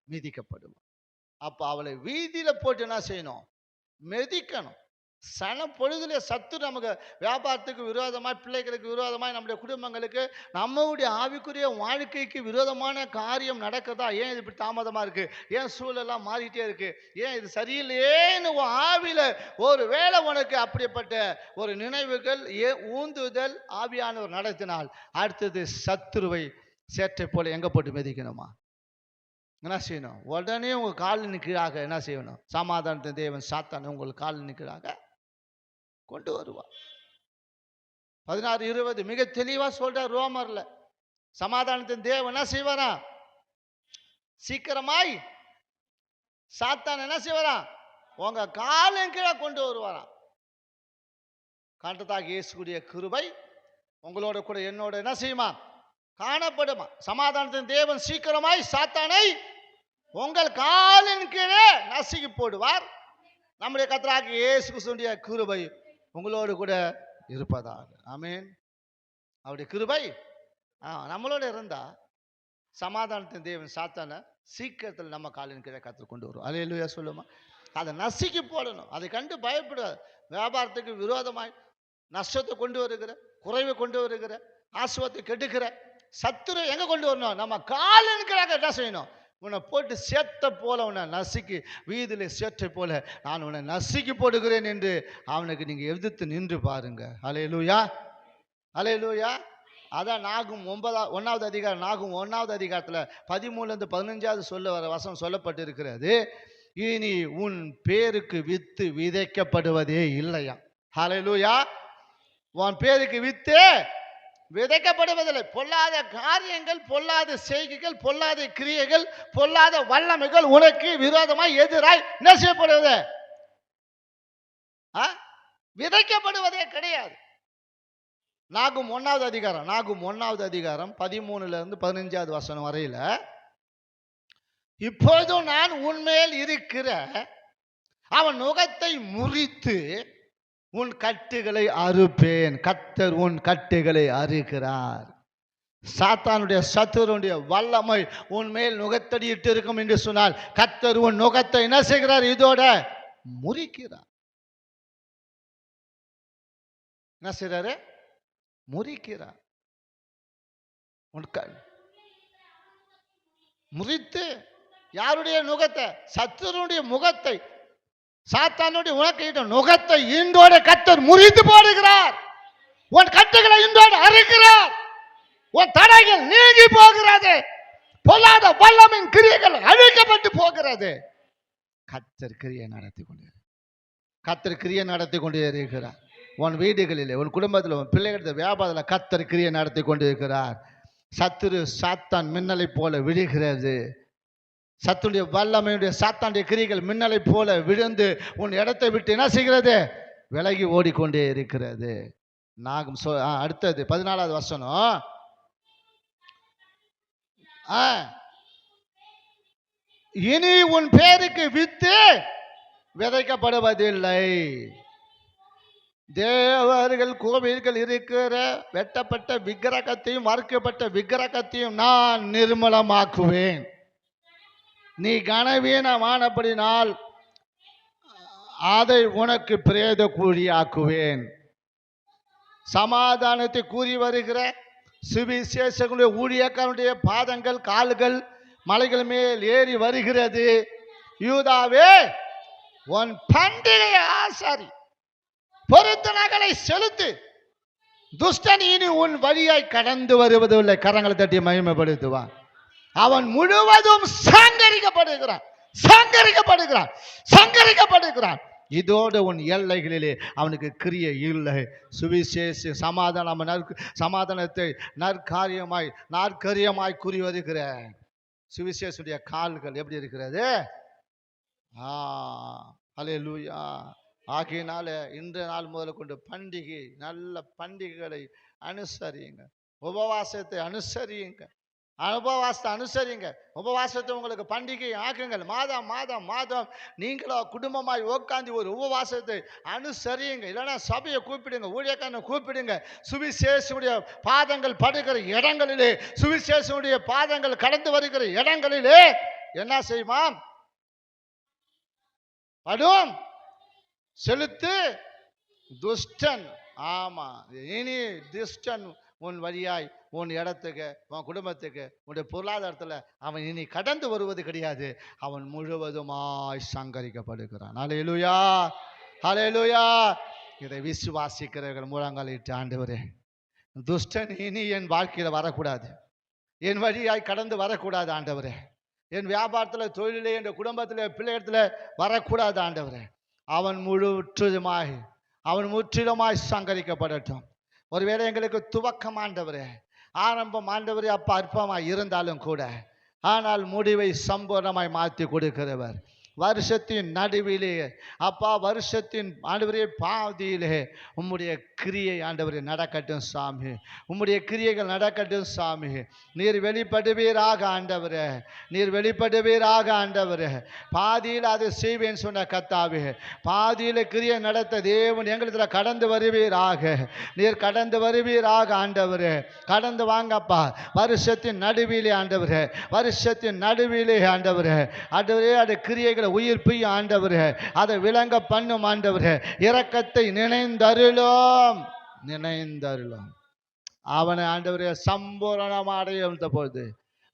மிதிக்கப்படுவாள். அப்ப அவளை வீதியில போட்டு என்ன செய்யணும், மிதிக்கணும். சன பொழுதுல சத்துரு நமக்கு வியாபாரத்துக்கு விரோதமாய், பிள்ளைகளுக்கு விரோதமாய், நம்முடைய குடும்பங்களுக்கு, நம்முடைய ஆவிக்குரிய வாழ்க்கைக்கு விரோதமான காரியம் நடக்குதா? ஏன் இது இப்படி தாமதமா இருக்கு, ஏன் சூழலாம் மாறிட்டே இருக்கு, ஏன் இது சரியில்லையேன்னு ஆவில ஒரு வேளை உனக்கு அப்படிப்பட்ட ஒரு நினைவுகள் ஊந்துதல் ஆவியானவர் நடத்தினால், அடுத்தது சத்துருவை சேற்றை போல எங்க போட்டு மிதிக்கணுமா, என்ன செய்யணும், உடனே உங்க காலின் கீழாக என்ன செய்யணும், சமாதானத்தின் தேவன் சாத்தான் உங்கள் காலின் கீழாக கொண்டு வருவார். 16:20 மிக தெளிவா சொல்றார் ரோமர்ல. சமாதானத்தின் தேவன் என்ன செய்வாரா, சீக்கிரமாய் சாத்தான் என்ன செய்வாரா, உங்க காலின் கீழே கொண்டு வருவாராம். கர்த்தராகிய இயேசுவுடைய கிருபை உங்களோட கூட என்னோட என்ன செய்யுமா, காணப்படுமா. சமாதானத்தின் தேவன் சீக்கிரமாய் சாத்தானை உங்கள் காலின் கீழே நசுக்கி போடுவார். நம்முடைய கர்த்தராகிய இயேசு கிறிஸ்துவின் கிருபை உங்களோடு கூட இருப்பதாக. ஆமென். அவருடைய கிருபை நம்மளோட இருந்தா சமாதானத்தின் தேவன் சாத்தானை சீக்கிரத்தில் நம்ம காலின் கீழே கற்று கொண்டு வரும். அல்லேலூயா சொல்லுமா. அதை நசுக்கி போடணும். அதை கண்டு பயப்படாது. வியாபாரத்துக்கு விரோதமாய் நஷ்டத்தை கொண்டு வருகிற, குறைவை கொண்டு வருகிற, ஆசுவத்தை கெடுக்கிற சத்துரு எங்க கொண்டு வரணும், நம்ம காலின் கீழே என்ன செய்யணும், உன்னை போட்டு சேத்த போல உன்னை நசுக்கி, வீதியில சேற்றை போல நான் உன்னை நசுக்கி போடுகிறேன் என்று அவனுக்கு நீங்க எதிர்த்து நின்று பாருங்க. அல்லேலூயா. அல்லேலூயா. அதான் நாகும் 1வது அதிகாரம், நாகும் 1வது அதிகாரத்தில் 13-15 சொல்ல வர வசனம் சொல்லப்பட்டிருக்கிறது. இனி உன் பேருக்கு வித்து விதைக்கப்படுவதே இல்லையா. அல்லேலூயா. உன் பேருக்கு வித்து விதைக்கப்படுவதில்லை. பொல்லாத காரியங்கள், பொல்லாத செய்கைகள், பொல்லாத கிரியைகள், பொல்லாத வல்லமைகள் உனக்கு விரோதமாய் எதிராய் என்ன செய்யப்படுவது, விதைக்கப்படுவதே கிடையாது. நாகும் 1வது அதிகாரம், நாகும் 1வது அதிகாரம் 13-15 வசனம் வரையில, இப்போதும் நான் உன்மேல் இருக்கிற அவன் நுகத்தை முறித்து உன் கட்டுகளை அறுப்பேன். கர்த்தர் உன் கட்டுகளை அறுக்கிறார். சாத்தானுடைய சத்துருடைய வல்லமை உன்மேல் நுகத்தடியிட்டு இருக்கும் என்று சொன்னால், கர்த்தர் உன் நுகத்தை என்ன செய்கிறார், இதோட முறிக்கிறார். என்ன செய்றாரு, முறிக்கிறார். முறித்து யாருடைய நுகத்தை? சத்துருடைய முகத்தை, சாத்தானுடைய உனக்கு நுகத்தை இன்றோட கர்த்தர் முறித்து போடுகிறார். உன் கட்டுகளை இன்றோடு அறுக்கிறார். உன் தடைகள் நீங்கி போகிறது. பொல்லாத வல்லமின் கிரியைகள் அழிக்கப்பட்டு போகிறது. கர்த்தர் கிரியை நடத்தி கொண்டே, கர்த்தர் கிரியை நடத்தி கொண்டே இருக்கிறார். உன் வீடுகளிலே, உன் குடும்பத்தில், உன் பிள்ளைகள வியாபாரத்தில் கர்த்தர் கிரியை நடத்தி கொண்டு இருக்கிறார். சத்துரு சாத்தான் மின்னலை போல விழுகிறது. சத்துடைய வல்லமையுடைய சாத்தானுடைய கிரிகள் மின்னலை போல விழுந்து உன் இடத்தை விட்டு என்ன செய்கிறது? விலகி ஓடிக்கொண்டே இருக்கிறது. நாகம் அடுத்தது 14வது வசனம். இனி உன் பேருக்கு வித்து விதைக்கப்படுவதில்லை. தேவர்கள் கோவில்கள் இருக்கிற வெட்டப்பட்ட விக்கிரகத்தையும் வறுக்கப்பட்ட விக்கிரகத்தையும் நான் நிர்மலமாக்குவேன். நீ கனவீனமானபடினால் அதை உனக்கு பிரேத கூலியாக்குவேன். சமாதானத்தை கூறி வருகிற சுவிசேஷங்களுடைய ஊழியக்காரனுடைய பாதங்கள் கால்கள் மலைகள் மேல் ஏறி வருகிறது. யூதாவே, உன் பண்டிகை ஆசாரி பொருத்தனைகளை செலுத்து. துஷ்டன் இனி உன் வழியாய் கடந்து வருவதில்லை. கரங்களை தட்டி மகிமைப்படுத்துவான். அவன் முழுவதும் சங்கரிக்கப்படுகிறான், சங்கரிக்கப்படுகிறான், சங்கரிக்கப்படுகிறான். இதோடு உன் எல்லைகளிலே அவனுக்கு கிரியை இல்லை. சுவிசேஷ சமாதானத்தை நற்காரியமாய் கூறி வருகிற சுவிசேஷுடைய கால்கள் எப்படி இருக்கிறது? அல்லேலூயா. ஆகையினால இன்றைய நாள் முதல்ல கொண்டு பண்டிகை, நல்ல பண்டிகைகளை அனுசரியுங்க. உபவாசத்தை அனுசரியுங்க. உபவாசத்தை அனுசரிங்க. உபவாசத்தை உங்களுக்கு பண்டிகை ஆக்குங்கள். மாதம் மாதம் மாதம் நீங்களோ குடும்பமாய் உட்காந்து ஒரு உபவாசத்தை அனுசரியுங்க. இல்லைன்னா சபையை கூப்பிடுங்க, ஊழியக்காரனை கூப்பிடுங்க. சுவிசேஷனுடைய பாதங்கள் படுகிற இடங்களிலே, சுவிசேஷனுடைய பாதங்கள் கடந்து வருகிற இடங்களிலே என்ன செய்வான்? படும் செலுத்து துஷ்டன். ஆமா, இனி துஷ்டன் உன் வழியாய் உன் இடத்துக்கு, உன் குடும்பத்துக்கு, உன்னுடைய பொருளாதாரத்தில் அவன் இனி கடந்து வருவது கிடையாது. அவன் முழுவதுமாய் சங்கரிக்கப்படுகிறான். அல்லேலூயா, அல்லேலூயா. இதை விசுவாசிக்கிறவர்கள் முழங்காலிட்டு, ஆண்டவரே, துஷ்டன் இனி என் வாழ்க்கையில் வரக்கூடாது, என் வழியாய் கடந்து வரக்கூடாது ஆண்டவரே. என் வியாபாரத்தில், தொழிலே, என் குடும்பத்தில், பிள்ளைகளிடத்தில் வரக்கூடாது ஆண்டவரே. அவன் முற்றிலுமாய் சங்கரிக்கப்படட்டும். ஒருவேளை எங்களுக்கு துவக்கம் ஆண்டவரே, ஆரம்பம் ஆண்டவரே அப்பா அற்பமாய் இருந்தாலும் கூட, ஆனால் முடிவை சம்பூர்ணமாய் மாற்றி கொடுக்கிறவர். வருஷத்தின் நடுவிலே அப்பா, வருஷத்தின் ஆண்டவரே பாதியிலே உம்முடைய கிரியை ஆண்டவரே நடக்கட்டும் சாமி. உம்முடைய கிரியைகள் நடக்கட்டும் சாமி. நீர் வெளிப்படுவீராக ஆண்டவரே, நீர் வெளிப்படுவீராக ஆண்டவரே. பாதியில் அதை செய்வேன் சொன்ன கர்த்தாவே, பாதியில் கிரியை நடத்த தேவன் எங்களுக்கு கடந்து வருவீராக. நீர் கடந்து வருவீராக ஆண்டவரே. கடந்து வாங்கப்பா. வருஷத்தின் நடுவிலே ஆண்டவரே, வருஷத்தின் நடுவிலே ஆண்டவரே, ஆண்டவரே அது கிரியைகள் உயிர்ப்பையும் ஆண்டவரே, அதை விளங்க பண்ணும் ஆண்டவரே. இரக்கத்தை நினைந்தருளும், நினைந்தருளும். அவனை ஆண்டவரே சம்பூரணமாக அடைந்த போது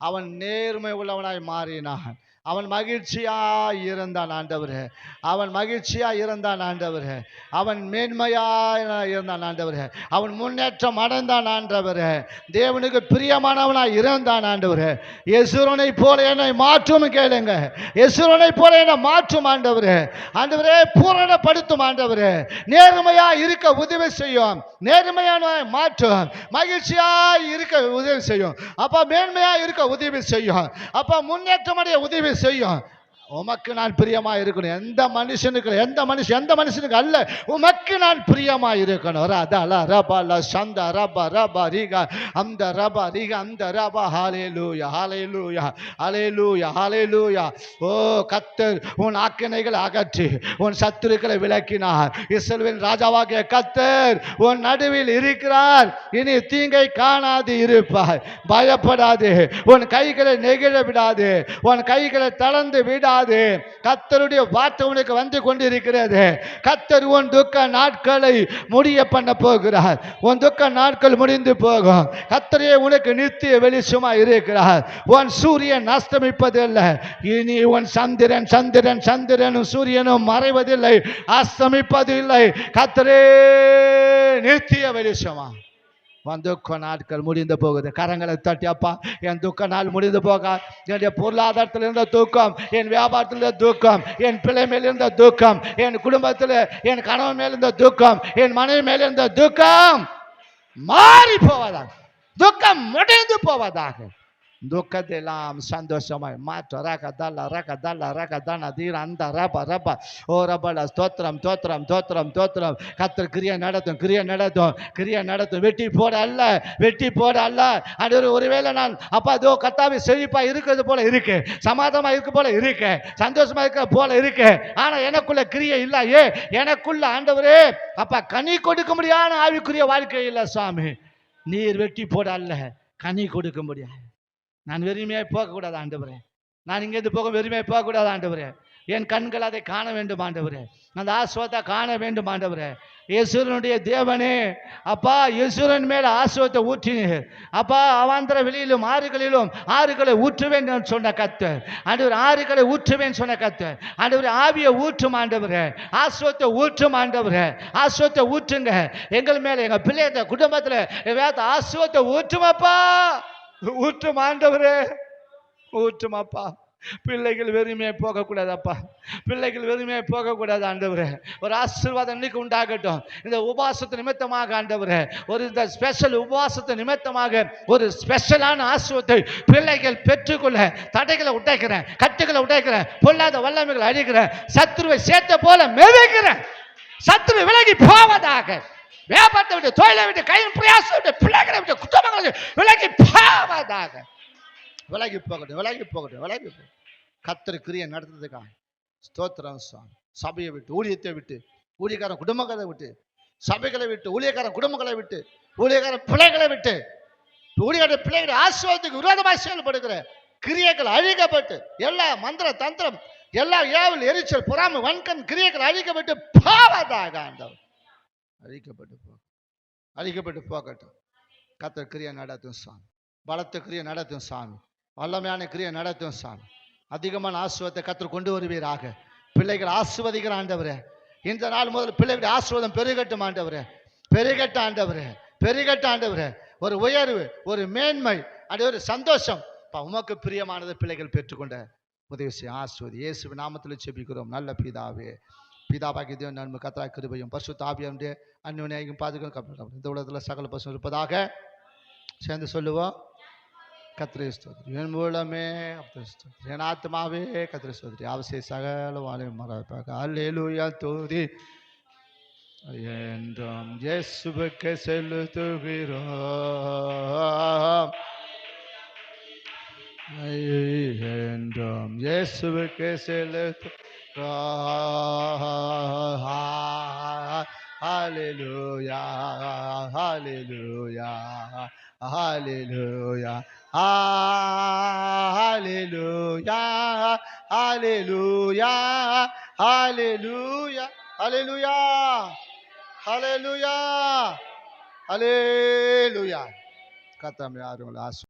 அவன் நேர்மை உள்ளவனாய் மாறினான். அவன் மகிழ்ச்சியாய் இருந்தான் ஆண்டவரே, அவன் மகிழ்ச்சியாய் இருந்தான் ஆண்டவரே. அவன் மேன்மையாய் இருந்தான் ஆண்டவரே. அவன் முன்னேற்றம் அடைந்தான் ஆண்டவரே. தேவனுக்கு பிரியமானவனாய் இருந்தான் ஆண்டவரே. எசுரனை போல என்னை மாற்றும் கேளுங்க. எசுரனை போல என்னை மாற்றும் ஆண்டவரே. ஆண்டவரே பூரணப்படுத்தும் ஆண்டவரே. நேர்மையாய் இருக்க உதவி செய்யும், நேர்மையான மாற்றும். மகிழ்ச்சியாய் இருக்க உதவி செய்யும் அப்பா. மேன்மையாய் இருக்க உதவி செய்யும் அப்பா. முன்னேற்றம் அடைய உதவி செய்யும். உமக்கு நான் பிரியமா இருக்கணும். எந்த மனுஷனுக்கு அல்ல, உமக்கு நான் பிரியமா இருக்கணும். ரதல ரபல சந்த ரப ரப ரிக அந்த ரப ரிக அந்த ரப. ஹல்லேலூயா, ஹல்லேலூயா, ஹல்லேலூயா, ஹல்லேலூயா. ஓ கர்த்தர் உன் ஆக்கினைகளை அகற்றி உன் சத்துருக்களை விலக்கினார். இஸ்ரவேலின் ராஜாவாகிய கர்த்தர் உன் நடுவில் இருக்கிறார். இனி தீங்கை காணாது இருப்பாய். பயப்படாதே. உன் கைகளை நெகிழ விடாதே. உன் கைகளை தளர்ந்து விடாதே. முடியாது. கர்த்தருடைய வார்த்தை உனக்கு வந்து கொண்டிருக்கிறது. கர்த்தர் உன் துக்க நாட்களை முடிய பண்ண போகிறார். உன் துக்க நாட்கள் முடிந்து போகும். கர்த்தரே உனக்கு நித்திய வெளிச்சமா இருக்கிறார். உன் சூரியன் அஸ்தமிப்பதில்லை. இனி உன் சந்திரனும் சூரியனும் மறைவதில்லை, அஸ்தமிப்பதில்லை. கர்த்தரே நித்திய வெளிச்சமா. உன் துக்க நாட்கள் முடிந்து போகுது. கரங்களை தட்டி, அப்பா என் துக்க நாள் முடிந்து போக, என்னுடைய பொருளாதாரத்தில் இருந்த தூக்கம், என் வியாபாரத்தில் இருந்த தூக்கம், என் பிள்ளை மேல் இருந்த தூக்கம், என் குடும்பத்தில் என் கணவன் மேல் இருந்த தூக்கம், என் மனைவி மேல் இருந்த தூக்கம் மாறி போவதாக, துக்கம் முடிந்து போவதாக. துக்கத்தெல்லாம் சந்தோஷமாய் மாற்ற. ரகதல்ல ரகதல்ல ரகதன தீர அந்த ரப ரப ஓ ரபல ஸ்தோத்திரம் தோத்திரம் தோத்திரம் தோத்திரம். கர்த்தர் கிரியை நடத்தும், கிரியை நடத்தும், கிரியை நடத்தும். வெட்டி போட அல்ல, வெட்டி போட அல்ல. அது ஒருவேளை நான் அப்பா இதோ கர்த்தாவே செழிப்பா இருக்கிறது போல இருக்கு, சமாதானமா இருக்க போல இருக்கு, சந்தோஷமா இருக்க போல இருக்கு. ஆனா எனக்குள்ள கிரியை இல்ல. எனக்குள்ள ஆண்டவரே அப்பா கனி கொடுக்க முடியாத ஆவிக்குரிய வாழ்க்கை இல்லை சாமி. நீர் வெட்டி போட அல்ல, கனி கொடுக்க முடியாது. நான் வெறுமையாய் போகக்கூடாது ஆண்டவரே. நான் இங்கேருந்து போக வெறுமையாய் போகக்கூடாது ஆண்டவரே. என் கண்கள் அதை காண வேண்டும் ஆண்டவரே. அந்த ஆசுவத்தை காண வேண்டும் ஆண்டவரே. ஈஸ்வரனுடைய தேவனே அப்பா, ஈஸ்வரன் மேல ஆசுவத்தை ஊற்றினீர் அப்பா. அவாந்தர வெளியிலும் ஆறுகளை ஊற்றுவேன் சொன்ன கர்த்தர் ஆண்டவர். ஆறுகளை ஊற்றுவேன் சொன்ன கர்த்தர் ஆண்டவர். ஆவியை ஊற்றும் ஆண்டவரே, ஆசுவத்தை ஊற்றும் ஆண்டவரே. ஆசுவத்தை ஊற்றுங்க எங்கள் மேல, எங்க பிள்ளைங்க குடும்பத்தில் ஆசுவத்தை ஊற்றுமாப்பா, ஊற்றும் ஆண்டவரே, ஊற்றும் அப்பா. பிள்ளைகள் வெறுமையை போகக்கூடாது அப்பா, பிள்ளைகள் வெறுமையை போகக்கூடாது ஆண்டவரே. ஒரு ஆசீர்வாதம் இன்னைக்கு உண்டாகட்டும். இந்த உபவாசத்து நிமித்தமாக ஆண்டவரே, ஒரு இந்த ஸ்பெஷல் உபவாசத்து நிமித்தமாக ஒரு ஸ்பெஷலான ஆசீர்வாதத்தை பிள்ளைகள் பெற்றுக்கொள்ள தடைகளை உடைக்கிறேன், கட்டுகளை உடைக்கிறேன், பொல்லாத வல்லமைகளை அழிக்கிறேன், சத்துருவை சேர்த்த போல மிதிக்கிறேன். சத்துரு விலகி போவதாக. வியாபாரத்தை விட்டு, தொழிலை விட்டு, கையின் பிரயாசத்தை விட்டு, பிள்ளைகளை விட்டு, குடும்பங்களை விலகி போவதாக. விலகி போகட்டும், விலகி போகட்டும், விலகி போகட்டும். கர்த்தர் கிரியை நடத்துறதுக்காக ஸ்தோத்திரம் சாமி. சபையை விட்டு, ஊழியத்தை விட்டு, ஊழியக்காரன் குடும்பங்களை விட்டு, சபைகளை விட்டு, ஊழியக்காரன் குடும்பங்களை விட்டு, ஊழியக்காரன் பிள்ளைகளை விட்டு, ஊழியக்கார பிள்ளைகளை ஆசீர்வாதத்துக்கு விரோதமாக செயல்படுகிற கிரியைகள் அழிக்கப்பட்டு, எல்லா மந்திர தந்திரம், எல்லா ஏவல் எரிச்சல் பொறாமை வன்கண் கிரியைகள் அழிக்கப்பட்டு போவதாக ஆண்டவர். அழிக்கப்பட்டு போகட்டும். கர்த்தர் கிரியை நடத்தும் சாமி. பலத்த கிரியை நடத்தும் சாமி. வல்லமையான கிரியை நடத்தும் சாமி. அதிகமான ஆசீர்வாதத்தை கர்த்தர் கொண்டு வருவீராக. பிள்ளைகள் ஆசீர்வதிக்கிற ஆண்டவரே, இந்த நாள் முதல் பிள்ளைகளுடைய ஆசீர்வாதம் பெருகட்டும் ஆண்டவரே, பெருகட்டும் ஆண்டவரே, பெருகட்டும் ஆண்டவரே. ஒரு உயர்வு, ஒரு மேன்மை, அது ஒரு சந்தோஷம் உமக்கு பிரியமானதை பிள்ளைகள் பெற்றுக்கொண்ட உதவி செய்ய ஆசீர்வதி. இயேசுவின் நாமத்தில் ஜெபிக்கிறோம் நல்ல பிதாவே. பிதாவாகிய தேவன் நன்மை கர்த்தராகிய கிருபையும் பரிசுத்த ஆவியானவருடைய அன்யோன்யத்தையும் பாதுகாக்கப்படும் இந்த உலகத்தில் சகல பசும் இருப்பதாக சேர்ந்து சொல்லுவோம். கர்த்தரை ஸ்தோத்திரம். என் மூலமே ஸ்தோத்திரம், என் ஆத்மாவே கர்த்தரை ஸ்தோத்திரம். அவசிய சகல வாழையும் மறப்பாக. அல்லேலூயா துதி என்றும் இயேசுவுக்கு செலுத்துகிறோம், என்றும் இயேசுவுக்கு செலுத்துகிறோம். ஹல்லேலூயா, ஹல்லேலூயா, ஹல்லேலூயா, ஹல்லேலூயா, ஹல்லேலூயா, ஹல்லேலூயா, ஹல்லேலூயா, ஹல்லேலூயா, ஹல்லேலூயா. கர்த்தர் யாரும்